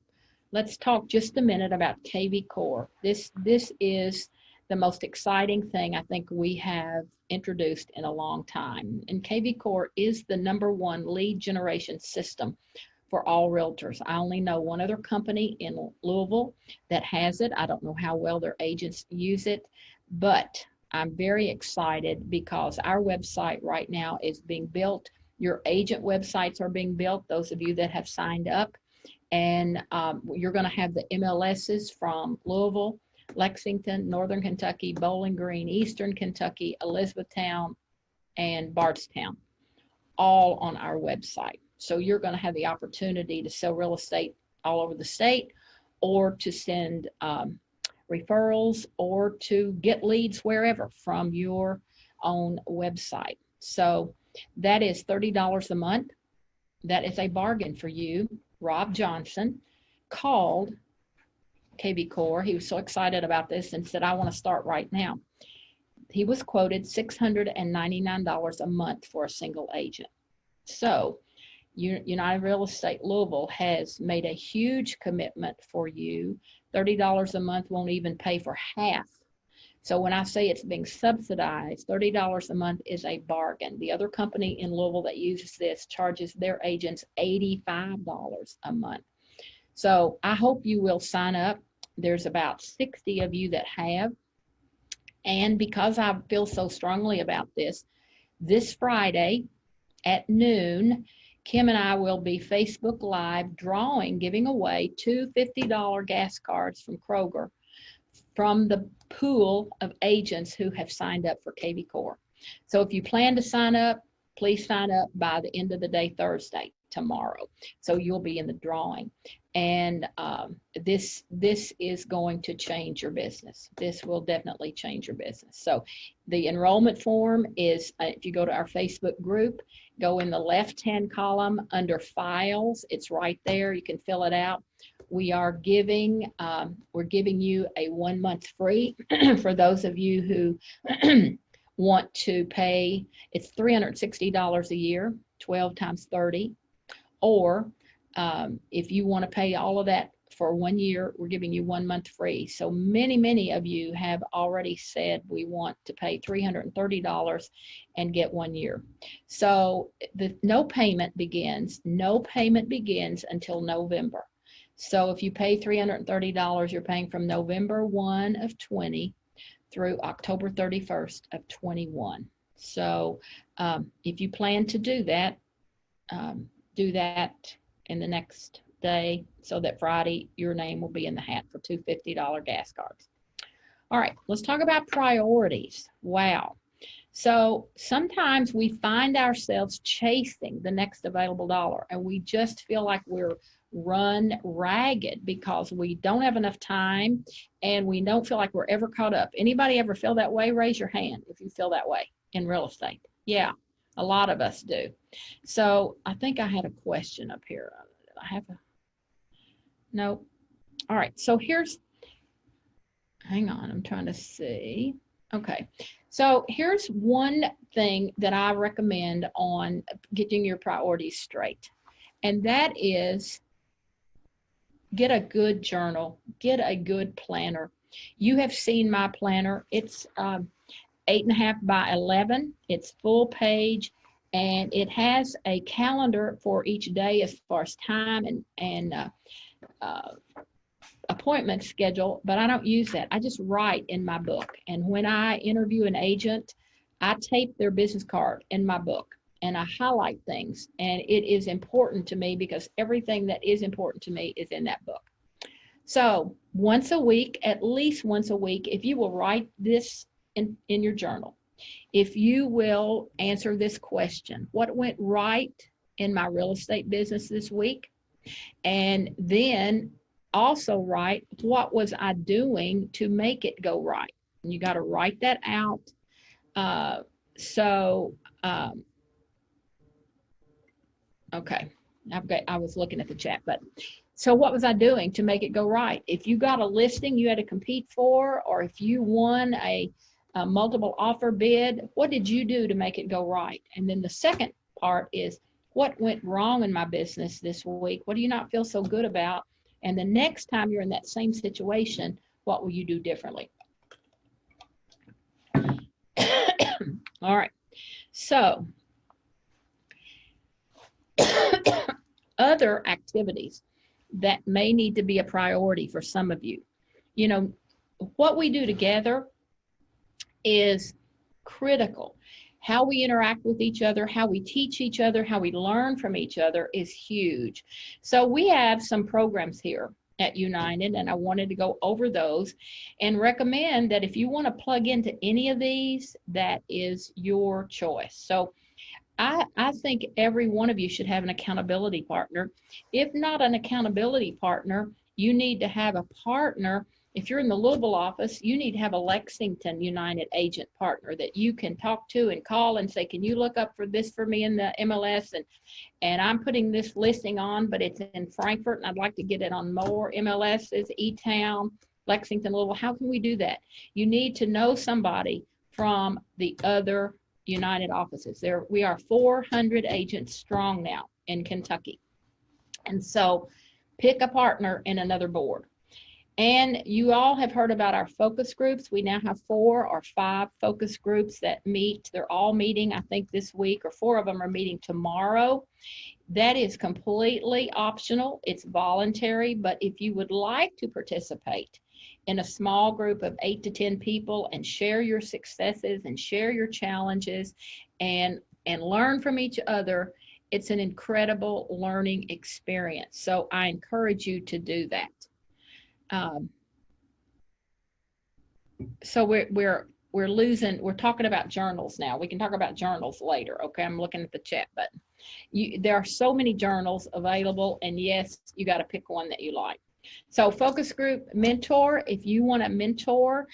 let's talk just a minute about KBCore. This is the most exciting thing I think we have introduced in a long time. And KBCore is the #1 lead generation system for all realtors. I only know one other company in Louisville that has it. I don't know how well their agents use it, but I'm very excited because our website right now is being built. Your agent websites are being built, those of you that have signed up. And you're going to have the MLSs from Louisville, Lexington, Northern Kentucky, Bowling Green, Eastern Kentucky, Elizabethtown, and Bardstown, all on our website. So you're going to have the opportunity to sell real estate all over the state, or to send referrals, or to get leads wherever from your own website. So that is $30 a month. That is a bargain for you. Rob Johnson called KBCore. He was so excited about this and said, I want to start right now. He was quoted $699 a month for a single agent. So United Real Estate Louisville has made a huge commitment for you. $30 a month won't even pay for half. So when I say it's being subsidized, $30 a month is a bargain. The other company in Louisville that uses this charges their agents $85 a month. So I hope you will sign up. There's about 60 of you that have. And because I feel so strongly about this Friday at noon, Kim and I will be Facebook Live giving away two $50 gas cards from Kroger from the pool of agents who have signed up for KBCore. So if you plan to sign up, please sign up by the end of the day, Thursday, tomorrow. So you'll be in the drawing. And this is going to change your business. This will definitely change your business. So the enrollment form is, if you go to our Facebook group, go in the left-hand column under files. It's right there. You can fill it out. We are giving, we're giving you a 1 month free for those of you who want to pay. It's $360 a year, 12 times 30. Or if you want to pay all of that for 1 year, we're giving you 1 month free. So many of you have already said we want to pay $330 and get 1 year. So no payment begins until November. So if you pay $330, you're paying from November 1 of 20 through October 31st of 21. So if you plan to do that in the next day, so that Friday your name will be in the hat for two $50 gas cards. All right, let's talk about priorities. Wow. So sometimes we find ourselves chasing the next available dollar, and we just feel like we're run ragged because we don't have enough time and we don't feel like we're ever caught up. Anybody ever feel that way? Raise your hand if you feel that way in real estate. Yeah, a lot of us do. So I think I had a question up here. I have a, no. All right, so hang on, I'm trying to see. Okay, so here's one thing that I recommend on getting your priorities straight, and that is get a good journal, get a good planner. You have seen my planner. It's 8.5 by 11. It's full page, and it has a calendar for each day as far as time and appointment schedule, but I don't use that. I just write in my book. And when I interview an agent, I tape their business card in my book and I highlight things. And it is important to me because everything that is important to me is in that book. So once a week, at least once a week, if you will write this in your journal, if you will answer this question, what went right in my real estate business this week? And then also write, what was I doing to make it go right? And you got to write that out. Okay, I was looking at the chat, but so what was I doing to make it go right? If you got a listing you had to compete for, or if you won a multiple offer bid, what did you do to make it go right? And then the second part is, what went wrong in my business this week? What do you not feel so good about? And the next time you're in that same situation, what will you do differently? All right, so other activities that may need to be a priority for some of you. You know, what we do together is critical. How we interact with each other, how we teach each other, how we learn from each other is huge. So we have some programs here at United, and I wanted to go over those and recommend that if you want to plug into any of these, that is your choice. So I think every one of you should have an accountability partner. If not an accountability partner, you need to have a partner. If you're in the Louisville office, you need to have a Lexington United agent partner that you can talk to and call and say, can you look up for this for me in the MLS? And I'm putting this listing on, but it's in Frankfurt and I'd like to get it on more MLSs, E-Town, Lexington, Louisville. How can we do that? You need to know somebody from the other United offices. We are 400 agents strong now in Kentucky. And so pick a partner in another board. And you all have heard about our focus groups. We now have 4 or 5 focus groups that meet. They're all meeting, I think, this week, or 4 of them are meeting tomorrow. That is completely optional. It's voluntary, but if you would like to participate in a small group of 8 to 10 people and share your successes and share your challenges and learn from each other, it's an incredible learning experience. So I encourage you to do that. So we're talking about journals now. We can talk about journals later. Okay, I'm looking at the chat button. There are so many journals available, and yes, you got to pick one that you like. So focus group mentor, if you want to mentor,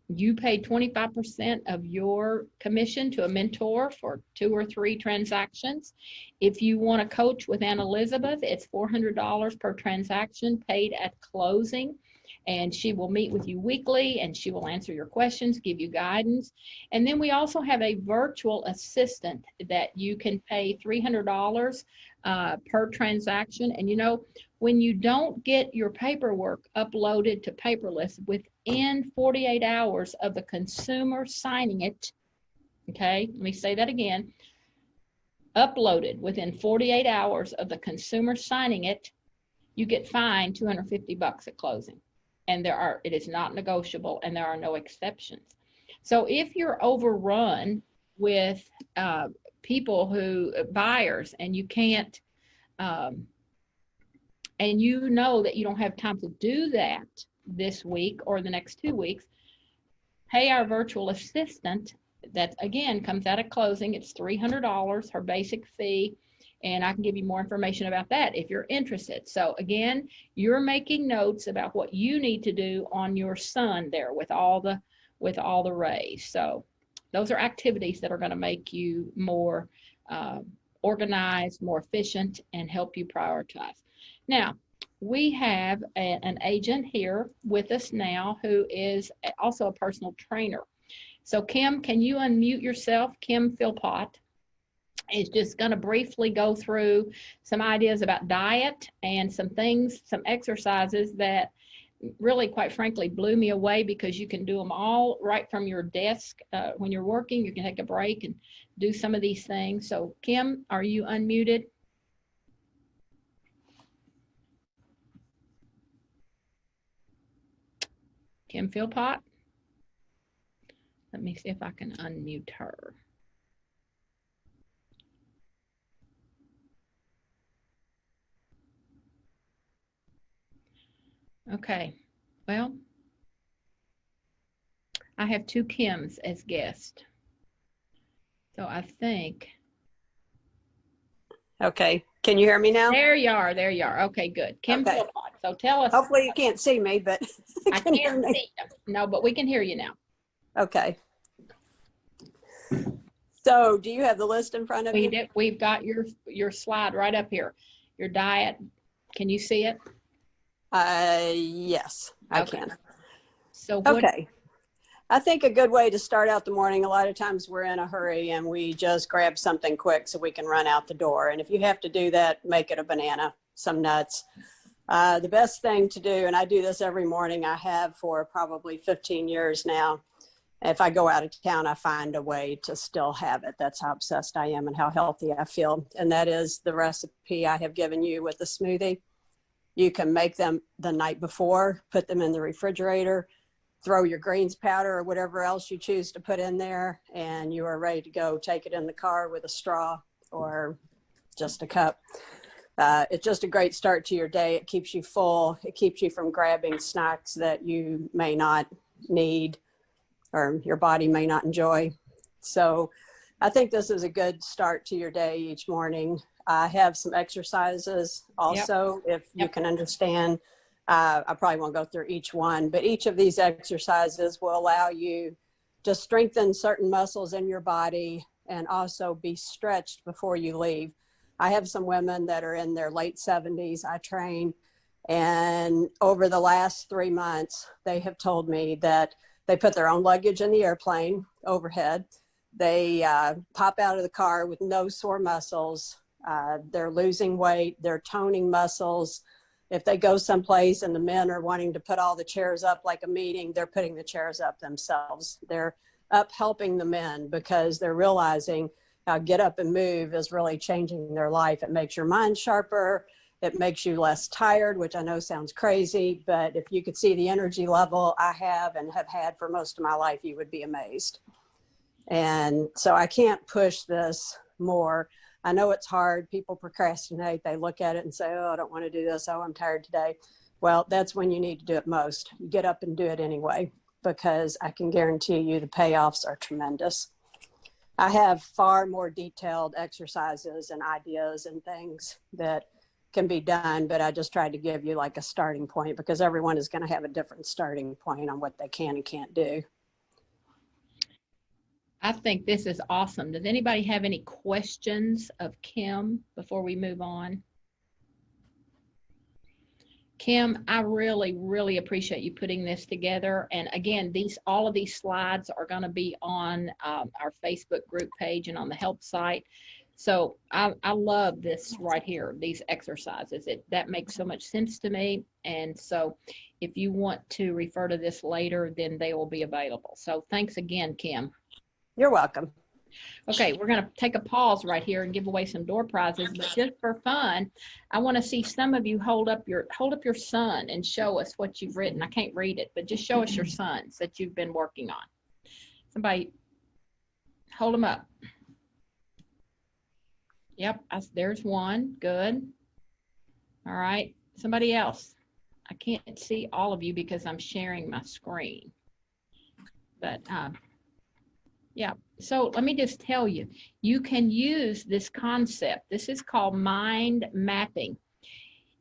you pay 25% of your commission to a mentor for 2 or 3 transactions. If you want to coach with Ann Elizabeth, it's $400 per transaction paid at closing. And she will meet with you weekly and she will answer your questions, give you guidance. And then we also have a virtual assistant that you can pay $300 per transaction. And you know, when you don't get your paperwork uploaded to Paperless within 48 hours of the consumer signing it, okay, let me say that again, uploaded within 48 hours of the consumer signing it, you get fined $250 at closing. And it is not negotiable, and there are no exceptions. So if you're overrun with buyers, and you can't, and you know that you don't have time to do that this week or the next 2 weeks, pay our virtual assistant. That again comes out of closing. It's $300, her basic fee. And I can give you more information about that if you're interested. So again, you're making notes about what you need to do on your Sun there with all the rays. So those are activities that are going to make you more organized, more efficient, and help you prioritize. Now, we have an agent here with us now who is also a personal trainer. So Kim, can you unmute yourself? Kim Philpott is just going to briefly go through some ideas about diet and some things, some exercises that really, quite frankly, blew me away, because you can do them all right from your desk. When you're working, you can take a break and do some of these things. So Kim, are you unmuted? Kim Philpott? Let me see if I can unmute her. Okay, well, I have 2 Kims as guests. So I think.
Okay, can you hear me now?
There you are, there you are. Okay, good. Kim
Okay.
Philpott. So tell us.
Hopefully you can't see me, but
I can't see you. No, but we can hear you now.
Okay. So do you have the list in front of you?
We've got your slide right up here. Your diet. Can you see it?
Yes, I can.
So what,
okay. I think a good way to start out the morning, a lot of times we're in a hurry and we just grab something quick so we can run out the door. And if you have to do that, make it a banana, some nuts. The best thing to do, and I do this every morning, I have for probably 15 years now. If I go out of town, I find a way to still have it. That's how obsessed I am and how healthy I feel. And that is the recipe I have given you with the smoothie. You can make them the night before, put them in the refrigerator, throw your greens powder or whatever else you choose to put in there, and you are ready to go. Take it in the car with a straw or just a cup. It's just a great start to your day. It keeps you full. It keeps you from grabbing snacks that you may not need or your body may not enjoy. So I think this is a good start to your day each morning. I have some exercises also, if you can understand. I probably won't go through each one, but each of these exercises will allow you to strengthen certain muscles in your body and also be stretched before you leave. I have some women that are in their late 70s I train, and over the last 3 months, they have told me that they put their own luggage in the airplane overhead. They pop out of the car with no sore muscles. They're losing weight. They're toning muscles. If they go someplace and the men are wanting to put all the chairs up like a meeting, they're putting the chairs up themselves. They're up helping the men because they're realizing how get up and move is really changing their life. It makes your mind sharper. It makes you less tired, which I know sounds crazy, but if you could see the energy level I have and have had for most of my life, you would be amazed. And so I can't push this more. I know it's hard. People procrastinate. They look at it and say, oh, I don't want to do this. Oh, I'm tired today. Well, that's when you need to do it most. You get up and do it anyway, because I can guarantee you the payoffs are tremendous. I have far more detailed exercises and ideas and things that can be done, but I just tried to give you like a starting point because everyone is going to have a different starting point on what they can and can't do.
I think this is awesome. Does anybody have any questions of Kim before we move on? Kim, I really, really appreciate you putting this together. And again, all of these slides are going to be on our Facebook group page and on the help site. So I love this right here, these exercises. That makes so much sense to me. And so if you want to refer to this later, then they will be available. So thanks again, Kim.
You're welcome.
Okay, we're going to take a pause right here and give away some door prizes, but just for fun, I want to see some of you hold up your sun and show us what you've written. I can't read it, but just show us your suns that you've been working on. Somebody hold them up. Yep, there's one. Good. All right, somebody else. I can't see all of you because I'm sharing my screen, but yeah, so let me just tell you, you can use this concept. This is called mind mapping.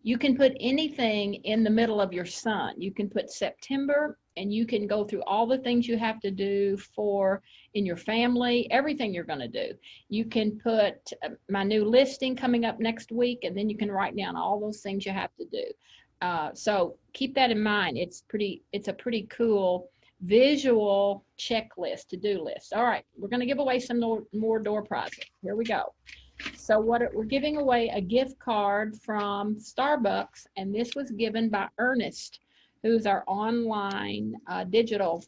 You can put anything in the middle of your sun. You can put September, and you can go through all the things you have to do in your family, everything you're going to do. You can put my new listing coming up next week, and then you can write down all those things you have to do. So keep that in mind. It's a pretty cool visual checklist, to-do list. All right, we're going to give away some more door prizes. Here we go. So we're giving away a gift card from Starbucks, and this was given by Earnest, who's our online digital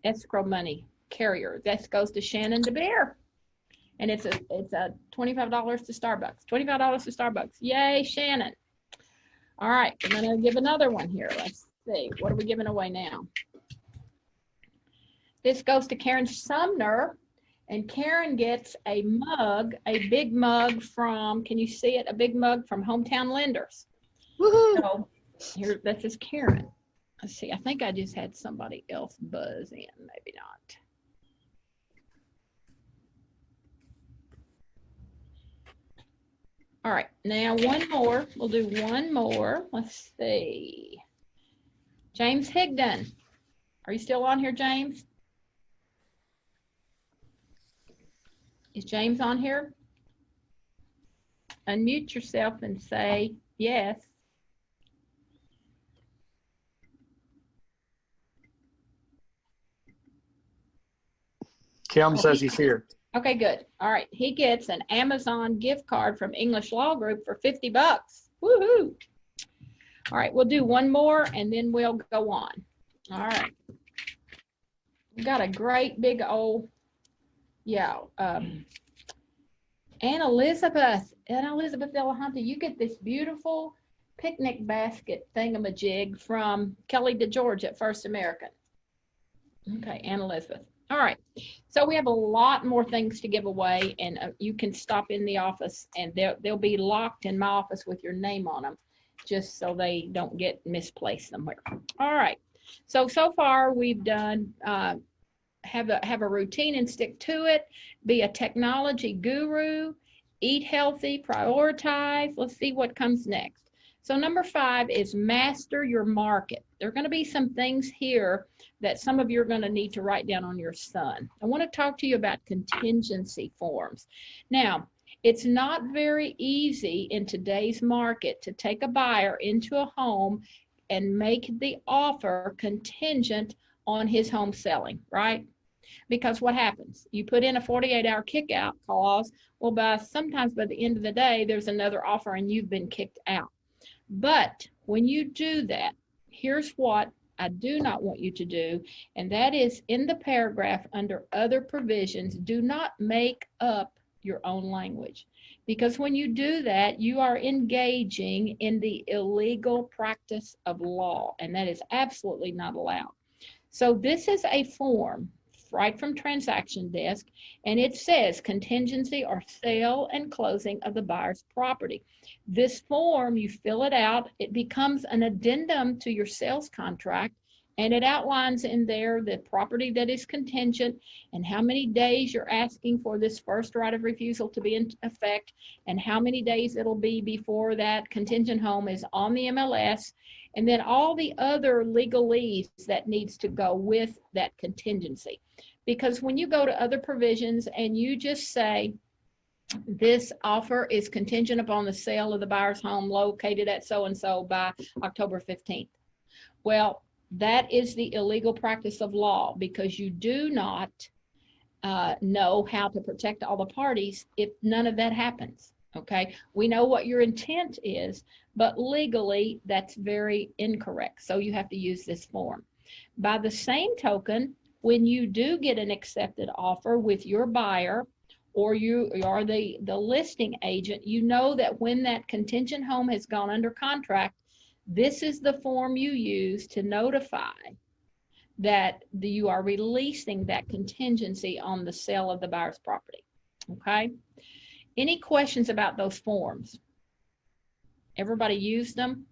escrow money carrier. This goes to Shannon DeBeer, and it's a $25 to Starbucks. $25 to Starbucks. Yay, Shannon! All right, I'm going to give another one here. Let's see, what are we giving away now? This goes to Karen Sumner, and Karen gets a mug, a big mug from, can you see it? A big mug from Hometown Lenders. Woohoo! So here, this is Karen. Let's see, I think I just had somebody else buzz in, maybe not. All right, now one more. We'll do one more. Let's see. James Higdon. Are you still on here, James? Is James on here? Unmute yourself and say yes.
Kim says he's here.
Okay, good. All right. He gets an Amazon gift card from English Law Group for $50. Woohoo! All right, we'll do one more and then we'll go on. All right. We've got a great big old, yeah. Ann Elizabeth Delahunty, you get this beautiful picnic basket thingamajig from Kelly DeGeorge at First American. Okay, and Elizabeth. All right. So we have a lot more things to give away, and you can stop in the office, and they'll be locked in my office with your name on them, just so they don't get misplaced somewhere. All right. So far we've done have a routine and stick to it. Be a technology guru. Eat healthy. Prioritize. Let's see what comes next. So number 5 is master your market. There are going to be some things here that some of you are going to need to write down on your sun. I want to talk to you about contingency forms. Now, it's not very easy in today's market to take a buyer into a home and make the offer contingent on his home selling, right? Because what happens? You put in a 48-hour kick-out clause. Well, sometimes by the end of the day, there's another offer and you've been kicked out. But when you do that, here's what I do not want you to do, and that is in the paragraph under other provisions, do not make up your own language. Because when you do that, you are engaging in the illegal practice of law, and that is absolutely not allowed. So this is a form right from Transaction Desk, and it says contingency or sale and closing of the buyer's property. This form, you fill it out, it becomes an addendum to your sales contract, and it outlines in there the property that is contingent and how many days you're asking for this first right of refusal to be in effect, and how many days it'll be before that contingent home is on the MLS, and then all the other legalese that needs to go with that contingency. Because when you go to other provisions and you just say, this offer is contingent upon the sale of the buyer's home located at so-and-so by October 15th. Well, that is the illegal practice of law, because you do not know how to protect all the parties if none of that happens. Okay, we know what your intent is, but legally that's very incorrect. So you have to use this form. By the same token, when you do get an accepted offer with your buyer, or you are the listing agent, you know that when that contingent home has gone under contract, this is the form you use to notify that you are releasing that contingency on the sale of the buyer's property. Okay? Any questions about those forms? Everybody used them?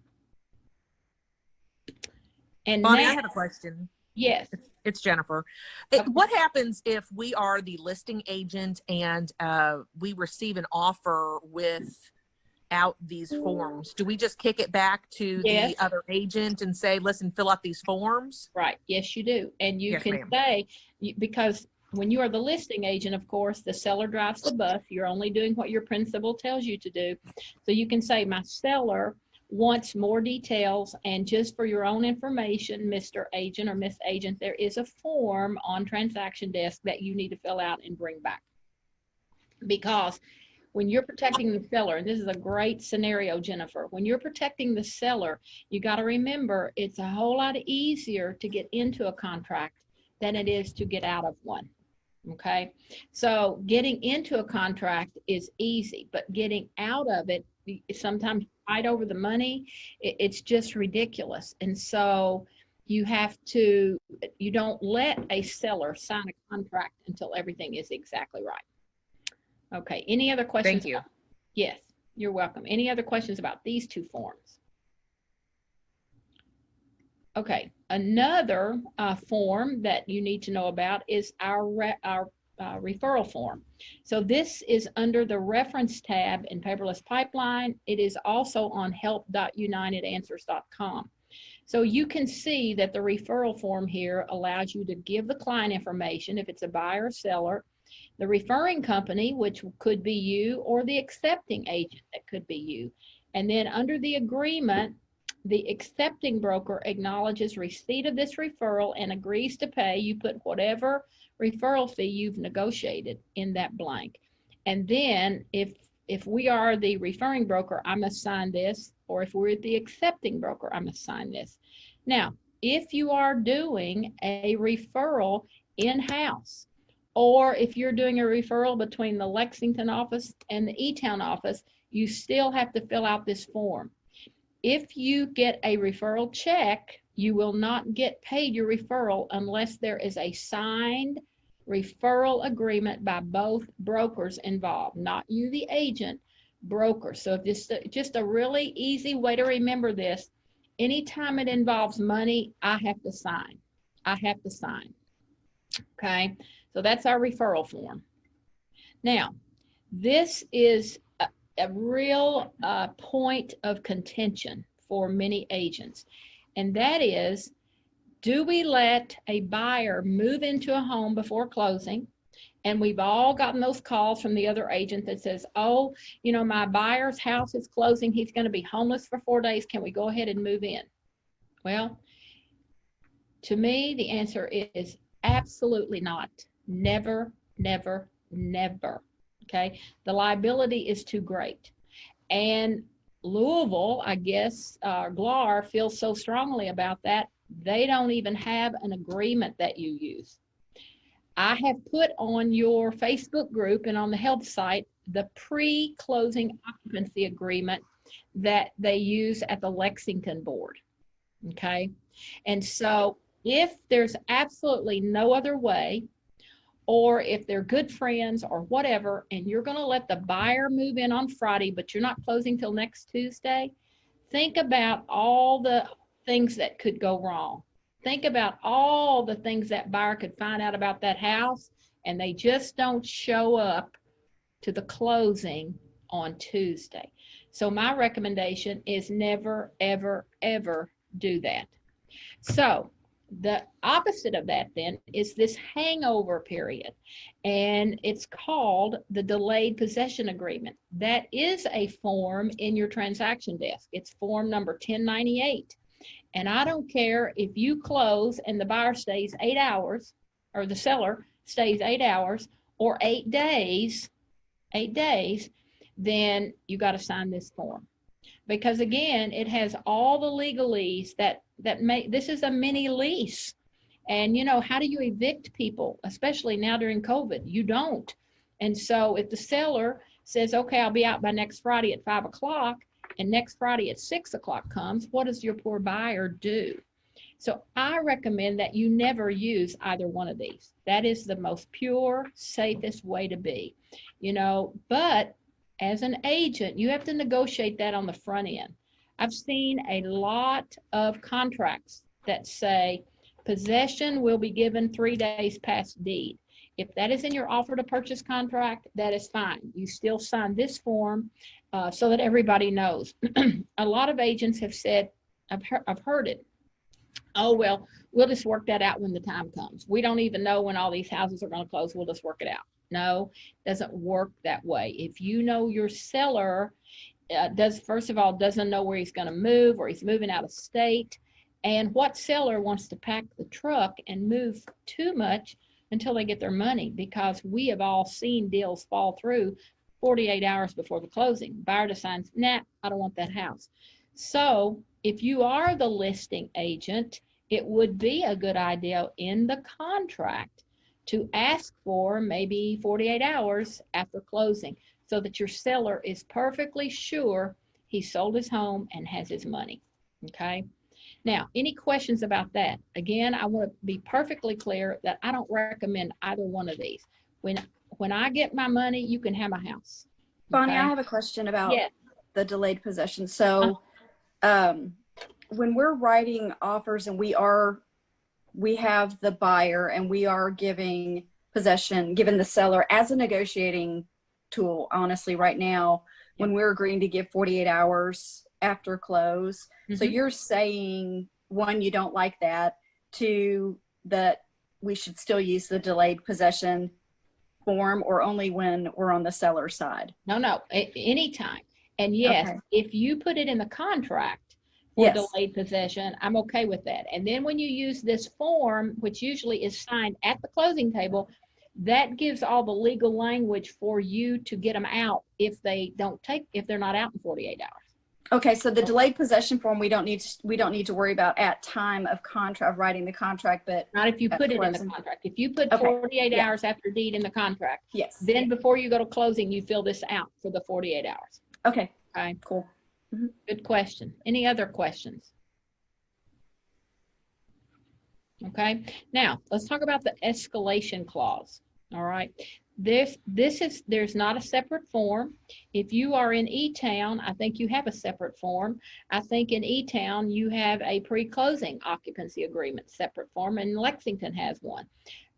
And
Bonnie,
now,
I have a question.
Yes.
It's Jennifer.
Okay.
What happens if we are the listing agent and we receive an offer without these forms? Do we just kick it back to
Yes.
the other agent and say, listen, fill out these forms?
Right. Yes, you do. And you
Yes,
can
ma'am.
say, because when you are the listing agent, of course, the seller drives the bus. You're only doing what your principal tells you to do. So you can say, my seller wants more details, and just for your own information, Mr. Agent or Miss Agent, there is a form on Transaction Desk that you need to fill out and bring back. Because when you're protecting the seller, and this is a great scenario, Jennifer, when you're protecting the seller, you got to remember it's a whole lot easier to get into a contract than it is to get out of one. Okay, so getting into a contract is easy, but getting out of it, sometimes fight over the money, it's just ridiculous. And so you don't let a seller sign a contract until everything is exactly right. Okay, any other questions?
Thank you.
Yes, you're welcome. Any other questions about these two forms? Okay, another form that you need to know about is our referral form. So this is under the reference tab in Paperless Pipeline. It is also on help.unitedanswers.com. So you can see that the referral form here allows you to give the client information if it's a buyer or seller, the referring company, which could be you, or the accepting agent, that could be you. And then under the agreement, the accepting broker acknowledges receipt of this referral and agrees to pay. You put whatever referral fee you've negotiated in that blank. And then if we are the referring broker, I must sign this, or if we're the accepting broker, I must sign this. Now, if you are doing a referral in-house, or if you're doing a referral between the Lexington office and the E-Town office, you still have to fill out this form. If you get a referral check you will not get paid your referral unless there is a signed referral agreement by both brokers involved, not you, the agent, broker. So if this just a really easy way to remember this, anytime it involves money, I have to sign. I have to sign. Okay, so that's our referral form. Now, this is a real point of contention for many agents, and that is, do we let a buyer move into a home before closing? And we've all gotten those calls from the other agent that says, oh, you know, my buyer's house is closing. He's going to be homeless for 4 days. Can we go ahead and move in? Well, to me, the answer is absolutely not. Never, never, never. Okay. The liability is too great. And Louisville, I guess, GLAR feels so strongly about that. They don't even have an agreement that you use. I have put on your Facebook group and on the health site the pre-closing occupancy agreement that they use at the Lexington board. Okay. And so if there's absolutely no other way, or if they're good friends or whatever, and you're going to let the buyer move in on Friday, but you're not closing till next Tuesday, think about all the things that could go wrong. Think about all the things that buyer could find out about that house, and they just don't show up to the closing on Tuesday. So my recommendation is never, ever, ever do that. So the opposite of that then is this hangover period, and it's called the delayed possession agreement. That is a form in your transaction desk. It's form number 1098. And I don't care if you close and the buyer stays 8 hours, or the seller stays 8 hours, or 8 days, then you got to sign this form. Because again, it has all the legalese that make, this is a mini lease. And you know, how do you evict people, especially now during COVID? You don't. And so if the seller says, okay, I'll be out by next Friday at 5 o'clock, and next Friday at 6 o'clock comes, what does your poor buyer do? So I recommend that you never use either one of these. That is the most pure, safest way to be, you know, but as an agent, you have to negotiate that on the front end. I've seen a lot of contracts that say possession will be given 3 days past deed. If that is in your offer to purchase contract, that is fine. You still sign this form so that everybody knows. A lot of agents have said, I've heard it, oh, well, we'll just work that out when the time comes. We don't even know when all these houses are going to close. We'll just work it out. No, it doesn't work that way. If you know your seller first of all, doesn't know where he's going to move, or he's moving out of state, and what seller wants to pack the truck and move too much until they get their money, because we have all seen deals fall through 48 hours before the closing. Buyer decides, nah, I don't want that house. So if you are the listing agent, it would be a good idea in the contract to ask for maybe 48 hours after closing, so that your seller is perfectly sure he sold his home and has his money. Okay. Now, any questions about that? Again, I want to be perfectly clear that I don't recommend either one of these. When I get my money, you can have my house.
Bonnie,
Okay?
I have a question about
Yes.
the delayed possession. So when we're writing offers and we have the buyer and we are giving the seller as a negotiating tool, honestly, right now, when we're agreeing to give 48 hours after close. So you're saying, one, you don't like that, two, that we should still use the delayed possession form, or only when we're on the seller side?
No, anytime. And yes,
Okay.
if you put it in the contract for
Yes.
delayed possession, I'm okay with that. And then when you use this form, which usually is signed at the closing table, that gives all the legal language for you to get them out if they're not out in 48 hours.
Okay, so the delayed possession form we don't need to worry about at time of writing the contract, but
Not if you put it in the contract. If you put 48 hours after deed in the contract,
yes.
then before you go to closing, you fill this out for the 48 hours.
Okay.
Okay.
Cool.
Good question. Any other questions? Okay, now let's talk about the escalation clause. All right, there's not a separate form. If you are in E-Town, I think you have a separate form. I think in E-Town you have a pre-closing occupancy agreement separate form, and Lexington has one.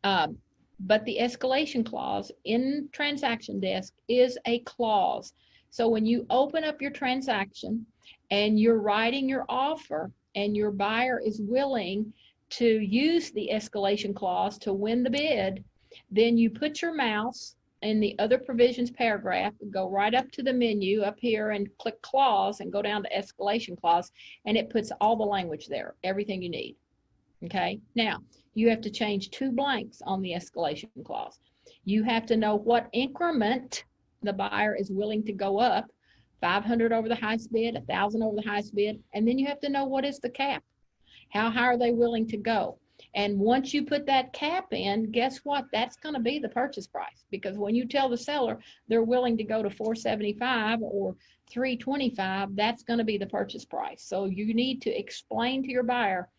But the escalation clause in transaction desk is a clause. So when you open up your transaction and you're writing your offer and your buyer is willing to use the escalation clause to win the bid, then you put your mouse in the other provisions paragraph, go right up to the menu up here and click clause and go down to escalation clause, and it puts all the language there, everything you need. Okay, now you have to change 2 blanks on the escalation clause. You have to know what increment the buyer is willing to go up, 500 over the highest bid, 1,000 over the highest bid, and then you have to know what is the cap. How high are they willing to go? And once you put that cap in, guess what? That's going to be the purchase price, because when you tell the seller they're willing to go to 475 or 325, that's going to be the purchase price. So you need to explain to your buyer,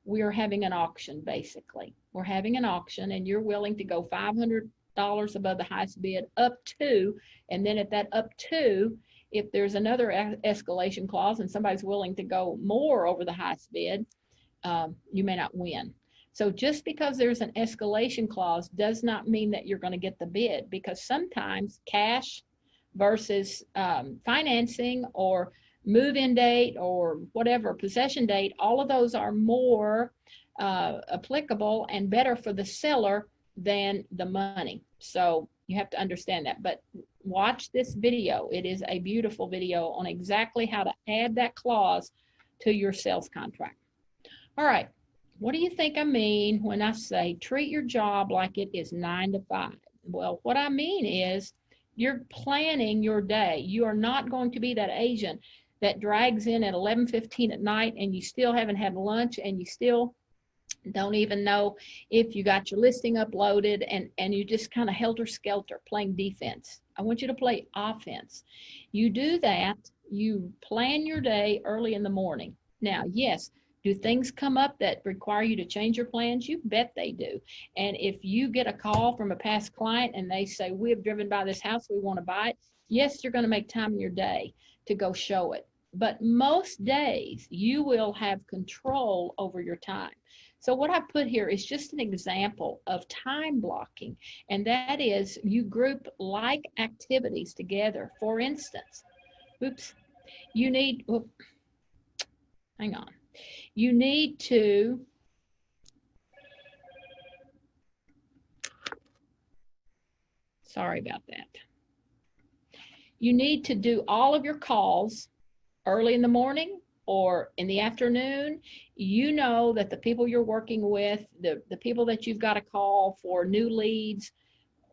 we are having an auction, basically. We're having an auction and you're willing to go $500 above the highest bid up to, and then at that up to, if there's another escalation clause and somebody's willing to go more over the highest bid, you may not win. So just because there's an escalation clause does not mean that you're going to get the bid, because sometimes cash versus financing or move-in date or whatever, possession date, all of those are more applicable and better for the seller than the money. So you have to understand that. But watch this video. It is a beautiful video on exactly how to add that clause to your sales contract. All right, what do you think I mean when I say treat your job like it is 9 to 5? Well, what I mean is you're planning your day. You are not going to be that agent that drags in at 11:15 at night and you still haven't had lunch and you still don't even know if you got your listing uploaded, and you just kind of helter-skelter playing defense. I want you to play offense. You do that, you plan your day early in the morning. Now, yes, do things come up that require you to change your plans? You bet they do. And if you get a call from a past client and they say, we have driven by this house, we want to buy it, yes, you're going to make time in your day to go show it. But most days you will have control over your time. So what I put here is just an example of time blocking, and that is you group like activities together. For instance, you need, hang on. You need to sorry about that. You need to do all of your calls early in the morning or in the afternoon. You know that the people you're working with, the people that you've got to call for new leads,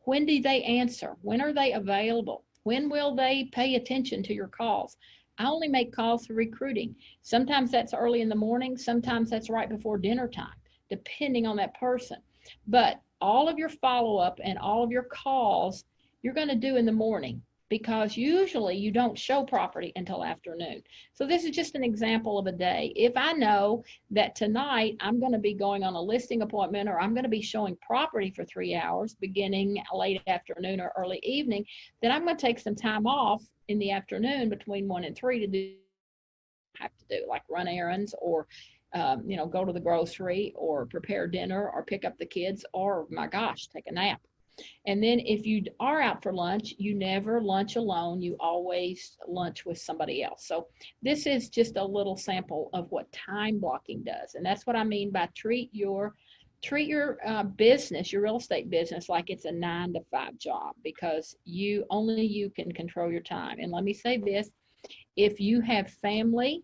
when do they answer? When are they available? When will they pay attention to your calls? I only make calls for recruiting. Sometimes that's early in the morning. Sometimes that's right before dinner time, depending on that person. But all of your follow-up and all of your calls, you're going to do in the morning, because usually you don't show property until afternoon. So this is just an example of a day. If I know that tonight I'm going to be going on a listing appointment, or I'm going to be showing property for 3 hours beginning late afternoon or early evening, then I'm going to take some time off in the afternoon between 1 and 3 to do what I have to do, like run errands or go to the grocery or prepare dinner or pick up the kids or, my gosh, take a nap. And then if you are out for lunch, you never lunch alone. You always lunch with somebody else. So this is just a little sample of what time blocking does. And that's what I mean by treat your business, your real estate business, like it's a 9 to 5 job, because only you can control your time. And let me say this, if you have family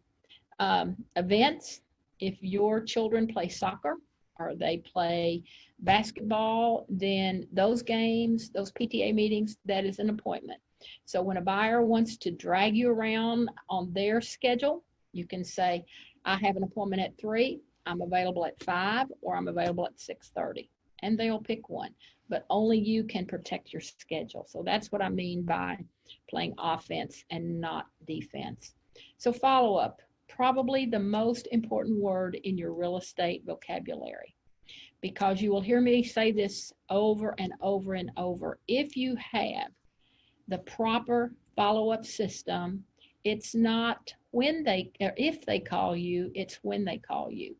events, if your children play soccer or they play basketball, then those games, those PTA meetings, that is an appointment. So when a buyer wants to drag you around on their schedule, you can say, I have an appointment at 3, I'm available at 5, or I'm available at 6:30, and they'll pick one. But only you can protect your schedule. So that's what I mean by playing offense and not defense. So follow up, probably the most important word in your real estate vocabulary. because you will hear me say this over and over and over. If you have the proper follow-up system, it's not when they, or if they call you, it's when they call you.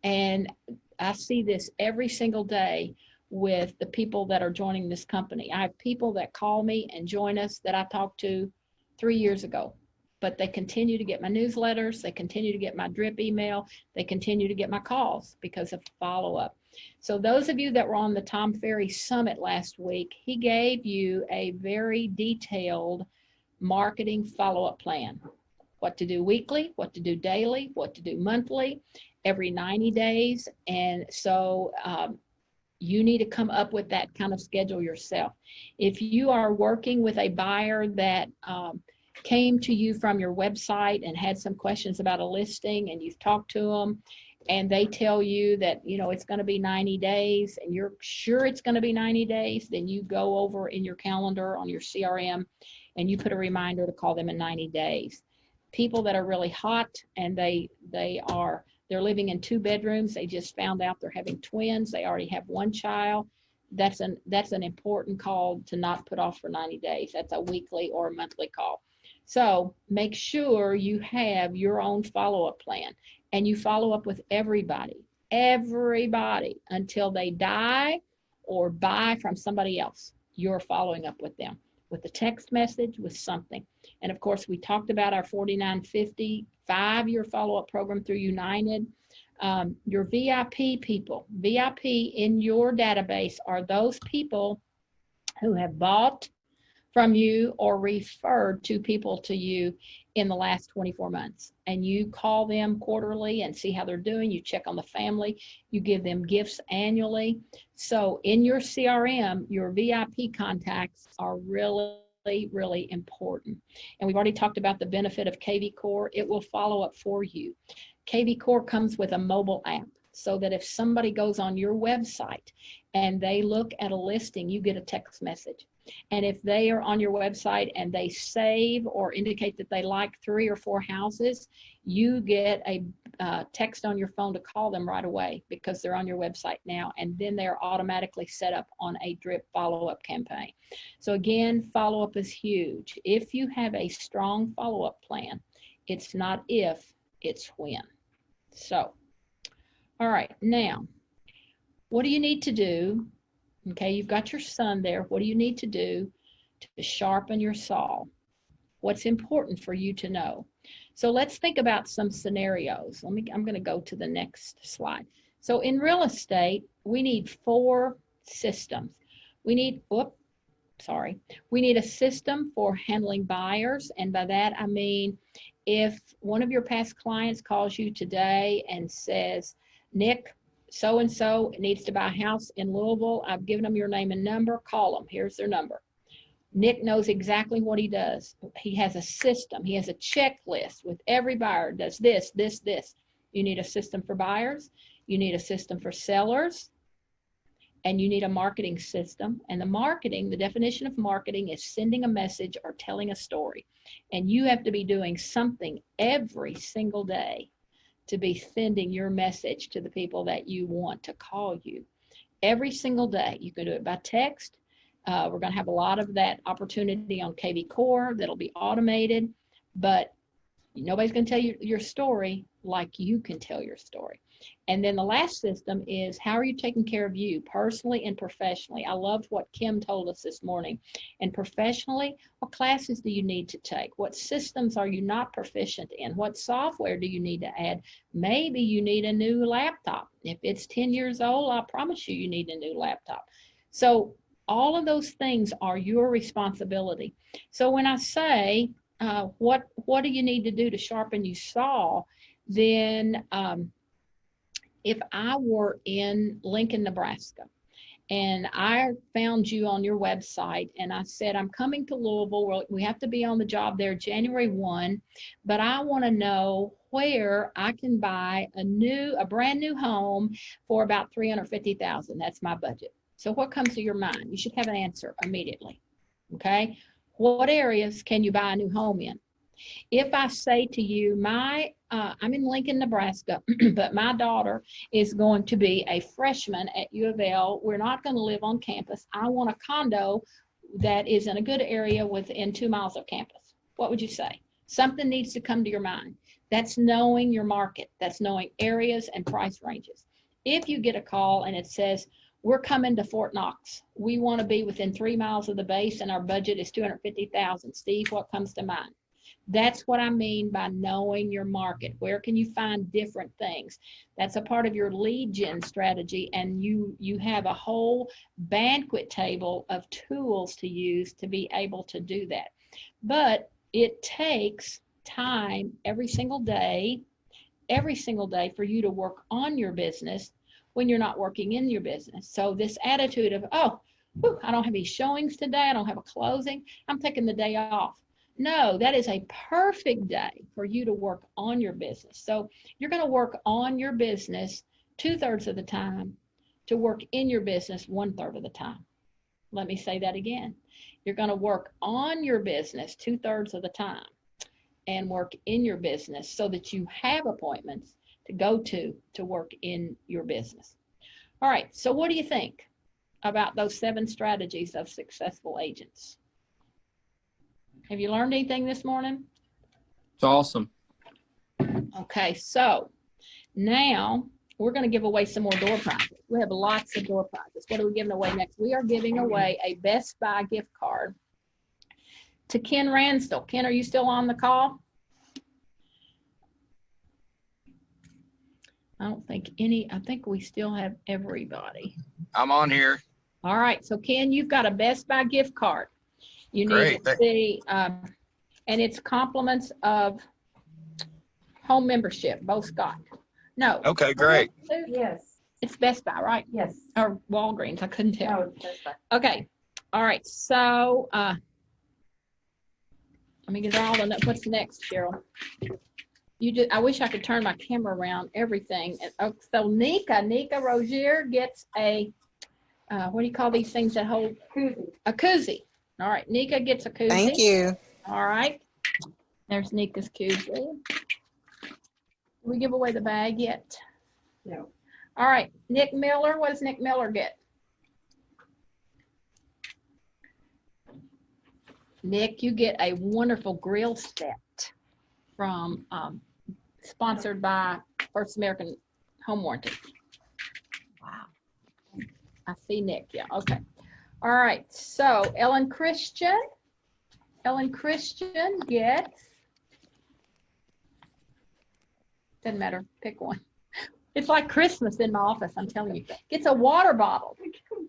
And I see this every single day with the people that are joining this company. I have people that call me and join us that I talked to 3 years ago, but they continue to get my newsletters, they continue to get my drip email, they continue to get my calls because of follow-up. So those of you that were on the Tom Ferry Summit last week, he gave you a very detailed marketing follow-up plan. What to do weekly, what to do daily, what to do monthly, every 90 days. And so you need to come up with that kind of schedule yourself. If you are working with a buyer that came to you from your website and had some questions about a listing, and you've talked to them and they tell you that, you know, it's going to be 90 days and you're sure it's going to be 90 days, then you go over in your calendar on your CRM and you put a reminder to call them in 90 days. People that are really hot and they're living in 2 bedrooms, they just found out they're having twins, they already have 1 child, that's an important call to not put off for 90 days. That's a weekly or a monthly call. So make sure you have your own follow-up plan and you follow up with everybody until they die or buy from somebody else. You're following up with them with a text message, with something. And of course, we talked about our 4950 5-year follow-up program through United. Your VIP people, VIP in your database are those people who have bought from you or referred 2 people to you in the last 24 months. And you call them quarterly and see how they're doing. You check on the family. You give them gifts annually. So in your CRM, your VIP contacts are really, really important. And we've already talked about the benefit of KBCore. It will follow up for you. KBCore comes with a mobile app so that if somebody goes on your website and they look at a listing, you get a text message. And if they are on your website and they save or indicate that they like 3 or 4 houses, you get a text on your phone to call them right away because they're on your website now, and then they're automatically set up on a drip follow-up campaign. So again, follow-up is huge. If you have a strong follow-up plan, it's not if, it's when. So, all right, now, what do you need to do? Okay, you've got your son there. What do you need to do to sharpen your saw? What's important for you to know? So let's think about some scenarios. I'm going to go to the next slide. So in real estate, we need 4 systems. We need, we need a system for handling buyers. And by that, I mean, if one of your past clients calls you today and says, Nick, so-and-so needs to buy a house in Louisville. I've given them your name and number. Call them. Here's their number. Nick knows exactly what he does. He has a system. He has a checklist with every buyer. Does this, this, this. You need a system for buyers. You need a system for sellers. And you need a marketing system. And the marketing, the definition of marketing is sending a message or telling a story. And you have to be doing something every single day to be sending your message to the people that you want to call you. Every single day. You can do it by text. We're going to have a lot of that opportunity on KBCore that'll be automated, but nobody's going to tell you your story like you can tell your story. And then the last system is, how are you taking care of you personally and professionally? I loved what Kim told us this morning. And professionally, what classes do you need to take? What systems are you not proficient in? What software do you need to add? Maybe you need a new laptop. If it's 10 years old, I promise you, you need a new laptop. So all of those things are your responsibility. So when I say, what do you need to do to sharpen your saw, then if I were in Lincoln, Nebraska, and I found you on your website and I said, I'm coming to Louisville, we have to be on the job there January 1, but I want to know where I can buy a brand new home for about $350,000. That's my budget. So what comes to your mind? You should have an answer immediately. Okay. What areas can you buy a new home in? If I say to you, I'm in Lincoln, Nebraska, but my daughter is going to be a freshman at U of L. We're not going to live on campus. I want a condo that is in a good area within 2 miles of campus. What would you say? Something needs to come to your mind. That's knowing your market. That's knowing areas and price ranges. If you get a call and it says, we're coming to Fort Knox. We want to be within 3 miles of the base and our budget is $250,000. Steve, what comes to mind? That's what I mean by knowing your market. Where can you find different things? That's a part of your lead gen strategy, and you have a whole banquet table of tools to use to be able to do that. But it takes time every single day for you to work on your business when you're not working in your business. So this attitude of, oh, I don't have any showings today, I don't have a closing, I'm taking the day off. No, that is a perfect day for you to work on your business. So you're going to work on your business 2/3 of the time to work in your business 1/3 of the time. Let me say that again. You're going to work on your business 2/3 of the time and work in your business so that you have appointments to go to work in your business. All right, so what do you think about those 7 strategies of successful agents? Have you learned anything this morning?
It's awesome.
Okay, so now we're going to give away some more door prizes. We have lots of door prizes. What are we giving away next? We are giving away a Best Buy gift card to Ken Ransdell. Ken, are you still on the call? I don't think I think we still have everybody.
I'm on here.
All right, so Ken, you've got a Best Buy gift card. You need
Great.
to see, and it's compliments of home membership, both Scott. No.
Okay, great.
Yes.
It's Best Buy, right?
Yes.
Or Walgreens, I couldn't tell.
No, it's Best Buy.
Okay, all right, so let me get all the, what's next, Cheryl? I wish I could turn my camera around, everything. And, so Nika Rozier gets a, what do you call these things that hold?
Koozie.
A koozie. All right, Nika gets a koozie.
Thank you.
All right. There's Nika's koozie. Did we give away the bag yet?
No.
All right, Nick Miller, what does Nick Miller get? Nick, you get a wonderful grill set from, sponsored by First American Home Warranty. Wow. I see Nick, yeah, okay. All right, so Ellen Christian gets, doesn't matter, pick one. It's like Christmas in my office, I'm telling you. Gets a water bottle.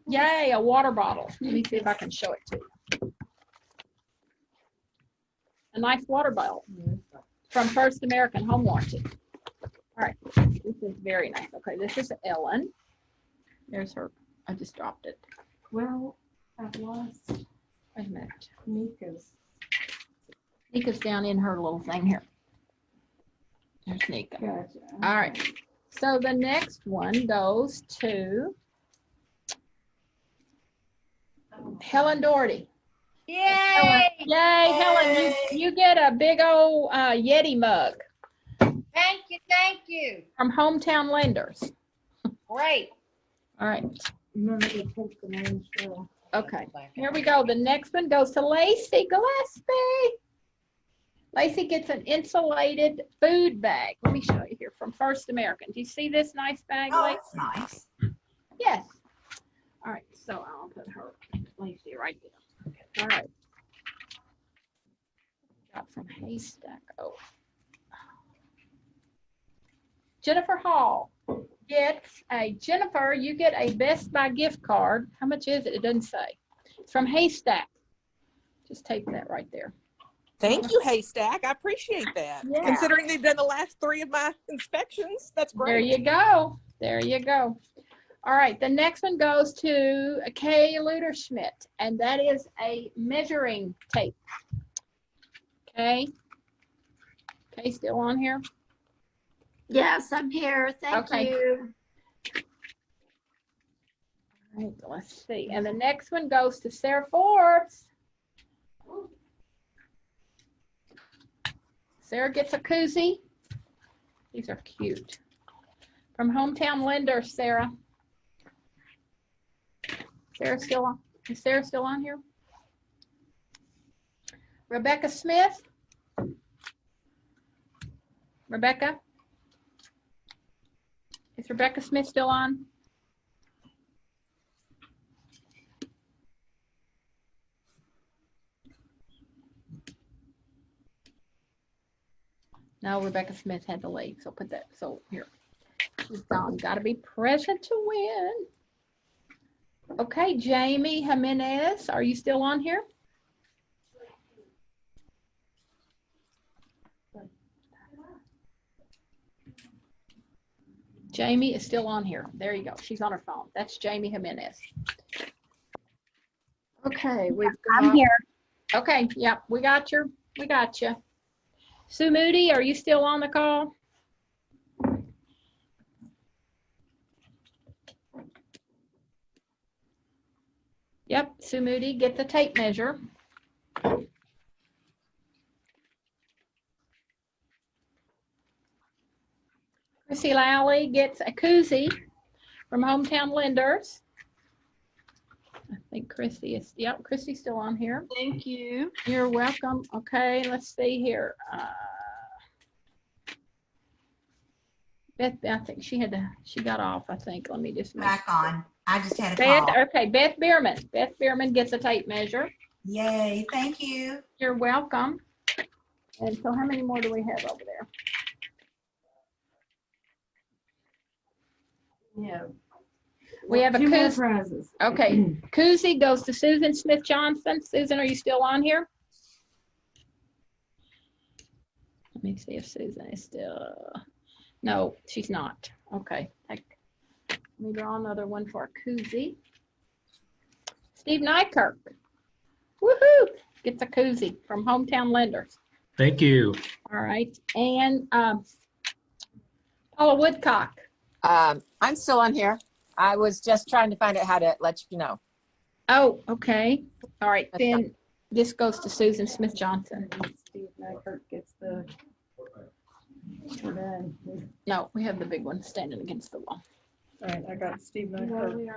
Yay, a water bottle. Let me see if I can show it to you. A nice water bottle from First American Home Warranty. All right, this is very nice. Okay, this is Ellen. There's her, I just dropped it.
Well, I've lost
Wait a minute.
Nika's.
Nika's down in her little thing here. There's Nika.
Gotcha.
All right. So the next one goes to Helen Doherty.
Yay!
Yay, Helen, you get a big old Yeti mug.
Thank you.
From Hometown Lenders.
Great.
All right.
Remember to take the names, Cheryl.
Okay, here we go. The next one goes to Lacey Gillespie. Lacey gets an insulated food bag. Let me show you here from First American. Do you see this nice bag,
Oh,
Lacey?
it's nice.
Yes. All right, so I'll put her, Lacey, right there. All right. Got from Haystack. Oh. Jennifer Hall gets a, Jennifer, you get a Best Buy gift card. How much is it? It doesn't say. It's from Haystack. Just take that right there.
Thank you, Haystack. I appreciate that.
Yeah.
Considering they've done the last 3 of my inspections, that's great.
There you go. There you go. All right, the next one goes to Kay Luderschmidt, and that is a measuring tape. Okay. Kay, still on here?
Yes, I'm here. Thank you.
All right, let's see. And the next one goes to Sarah Forbes. Sarah gets a koozie. These are cute. From Hometown Lender, Sarah. Sarah's still on. Is Sarah still on here? Rebecca Smith. Rebecca? Is Rebecca Smith still on? No, Rebecca Smith had to leave, so put that, so here. She's gone. Got to be present to win. Okay, Jamie Jimenez, are you still on here? Jamie is still on here. There you go. She's on her phone. That's Jamie Jimenez. Okay, we've got.
I'm here.
Okay, yep, we got you. We got you. Sue Moody, are you still on the call? Yep, Sue Moody, get the tape measure. Chrissy Lally gets a koozie from Hometown Lenders. I think Chrissy is, yep, Chrissy's still on here.
Thank you.
You're welcome. Okay, let's see here. Beth, I think she got off, I think. Let me just
Back on. I just had a
Beth,
call.
okay, Beth Bierman. Beth Bierman gets a tape measure.
Yay, thank you.
You're welcome. And so how many more do we have over there?
Yeah.
We have a
Two more
koozie.
prizes.
Okay, koozie goes to Susan Smith Johnson. Susan, are you still on here? Let me see if Susan is still. No, she's not. Okay. Let me draw another one for a koozie. Steve Nykirk. Woohoo! Gets a koozie from Hometown Lenders.
Thank you.
All right. And Paula Woodcock.
I'm still on here. I was just trying to find out how to let you know.
Oh, okay. All right. Then this goes to Susan Smith Johnson.
Steve Nykerk gets the.
No, we have the big one standing against the wall.
All right, I got Steve Nykerk.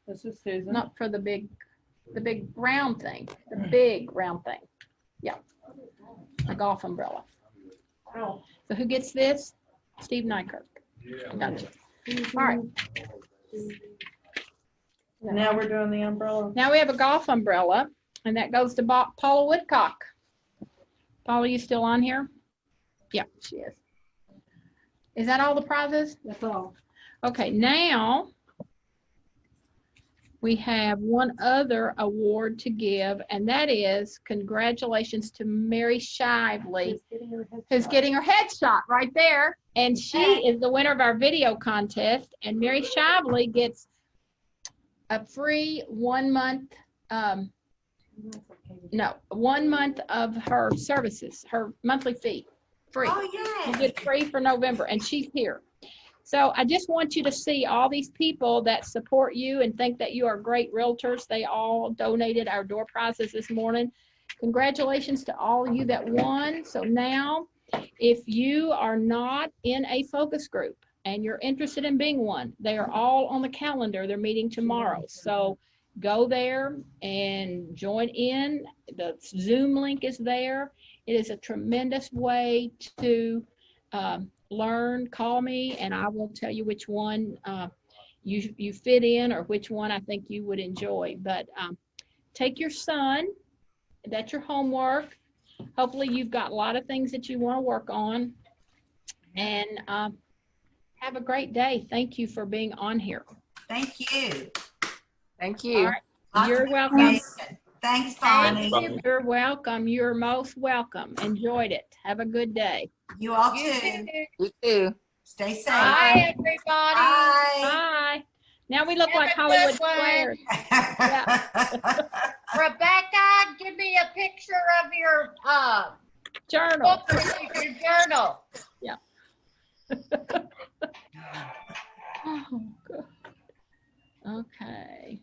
This is Susan.
Not for the big round thing. The big round thing. Yeah. A golf umbrella.
Oh.
So who gets this? Steve Nykirk. Gotcha. All right.
Now we're doing the umbrella.
Now we have a golf umbrella, and that goes to Paula Woodcock. Paula, you still on here? Yeah, she is. Is that all the prizes?
That's all.
Okay, now we have one other award to give, and that is congratulations to Mary Shively, who's getting her headshot right there. And she is the winner of our video contest. And Mary Shively gets a free 1 month, 1 month of her services, her monthly fee, free.
Oh, yeah.
You get free for November, and she's here. So I just want you to see all these people that support you and think that you are great realtors. They all donated our door prizes this morning. Congratulations to all of you that won. So now, if you are not in a focus group and you're interested in being one, they are all on the calendar. They're meeting tomorrow. So go there and join in. The Zoom link is there. It is a tremendous way to learn. Call me and I will tell you which one you fit in or which one I think you would enjoy. But take your son. That's your homework. Hopefully you've got a lot of things that you want to work on. And have a great day. Thank you for being on here.
Thank you.
Thank you.
All right. You're welcome.
Thanks, Bonnie.
Thank you. You're welcome. You're most welcome. Enjoyed it. Have a good day.
You all too.
You too.
Stay safe.
Bye, everybody.
Bye.
Bye. Now we look
Have
like
a
Hollywood
good one.
squares. Yeah.
Rebecca, give me a picture of your
Journal.
book, your journal.
Yeah. Oh, God. Okay.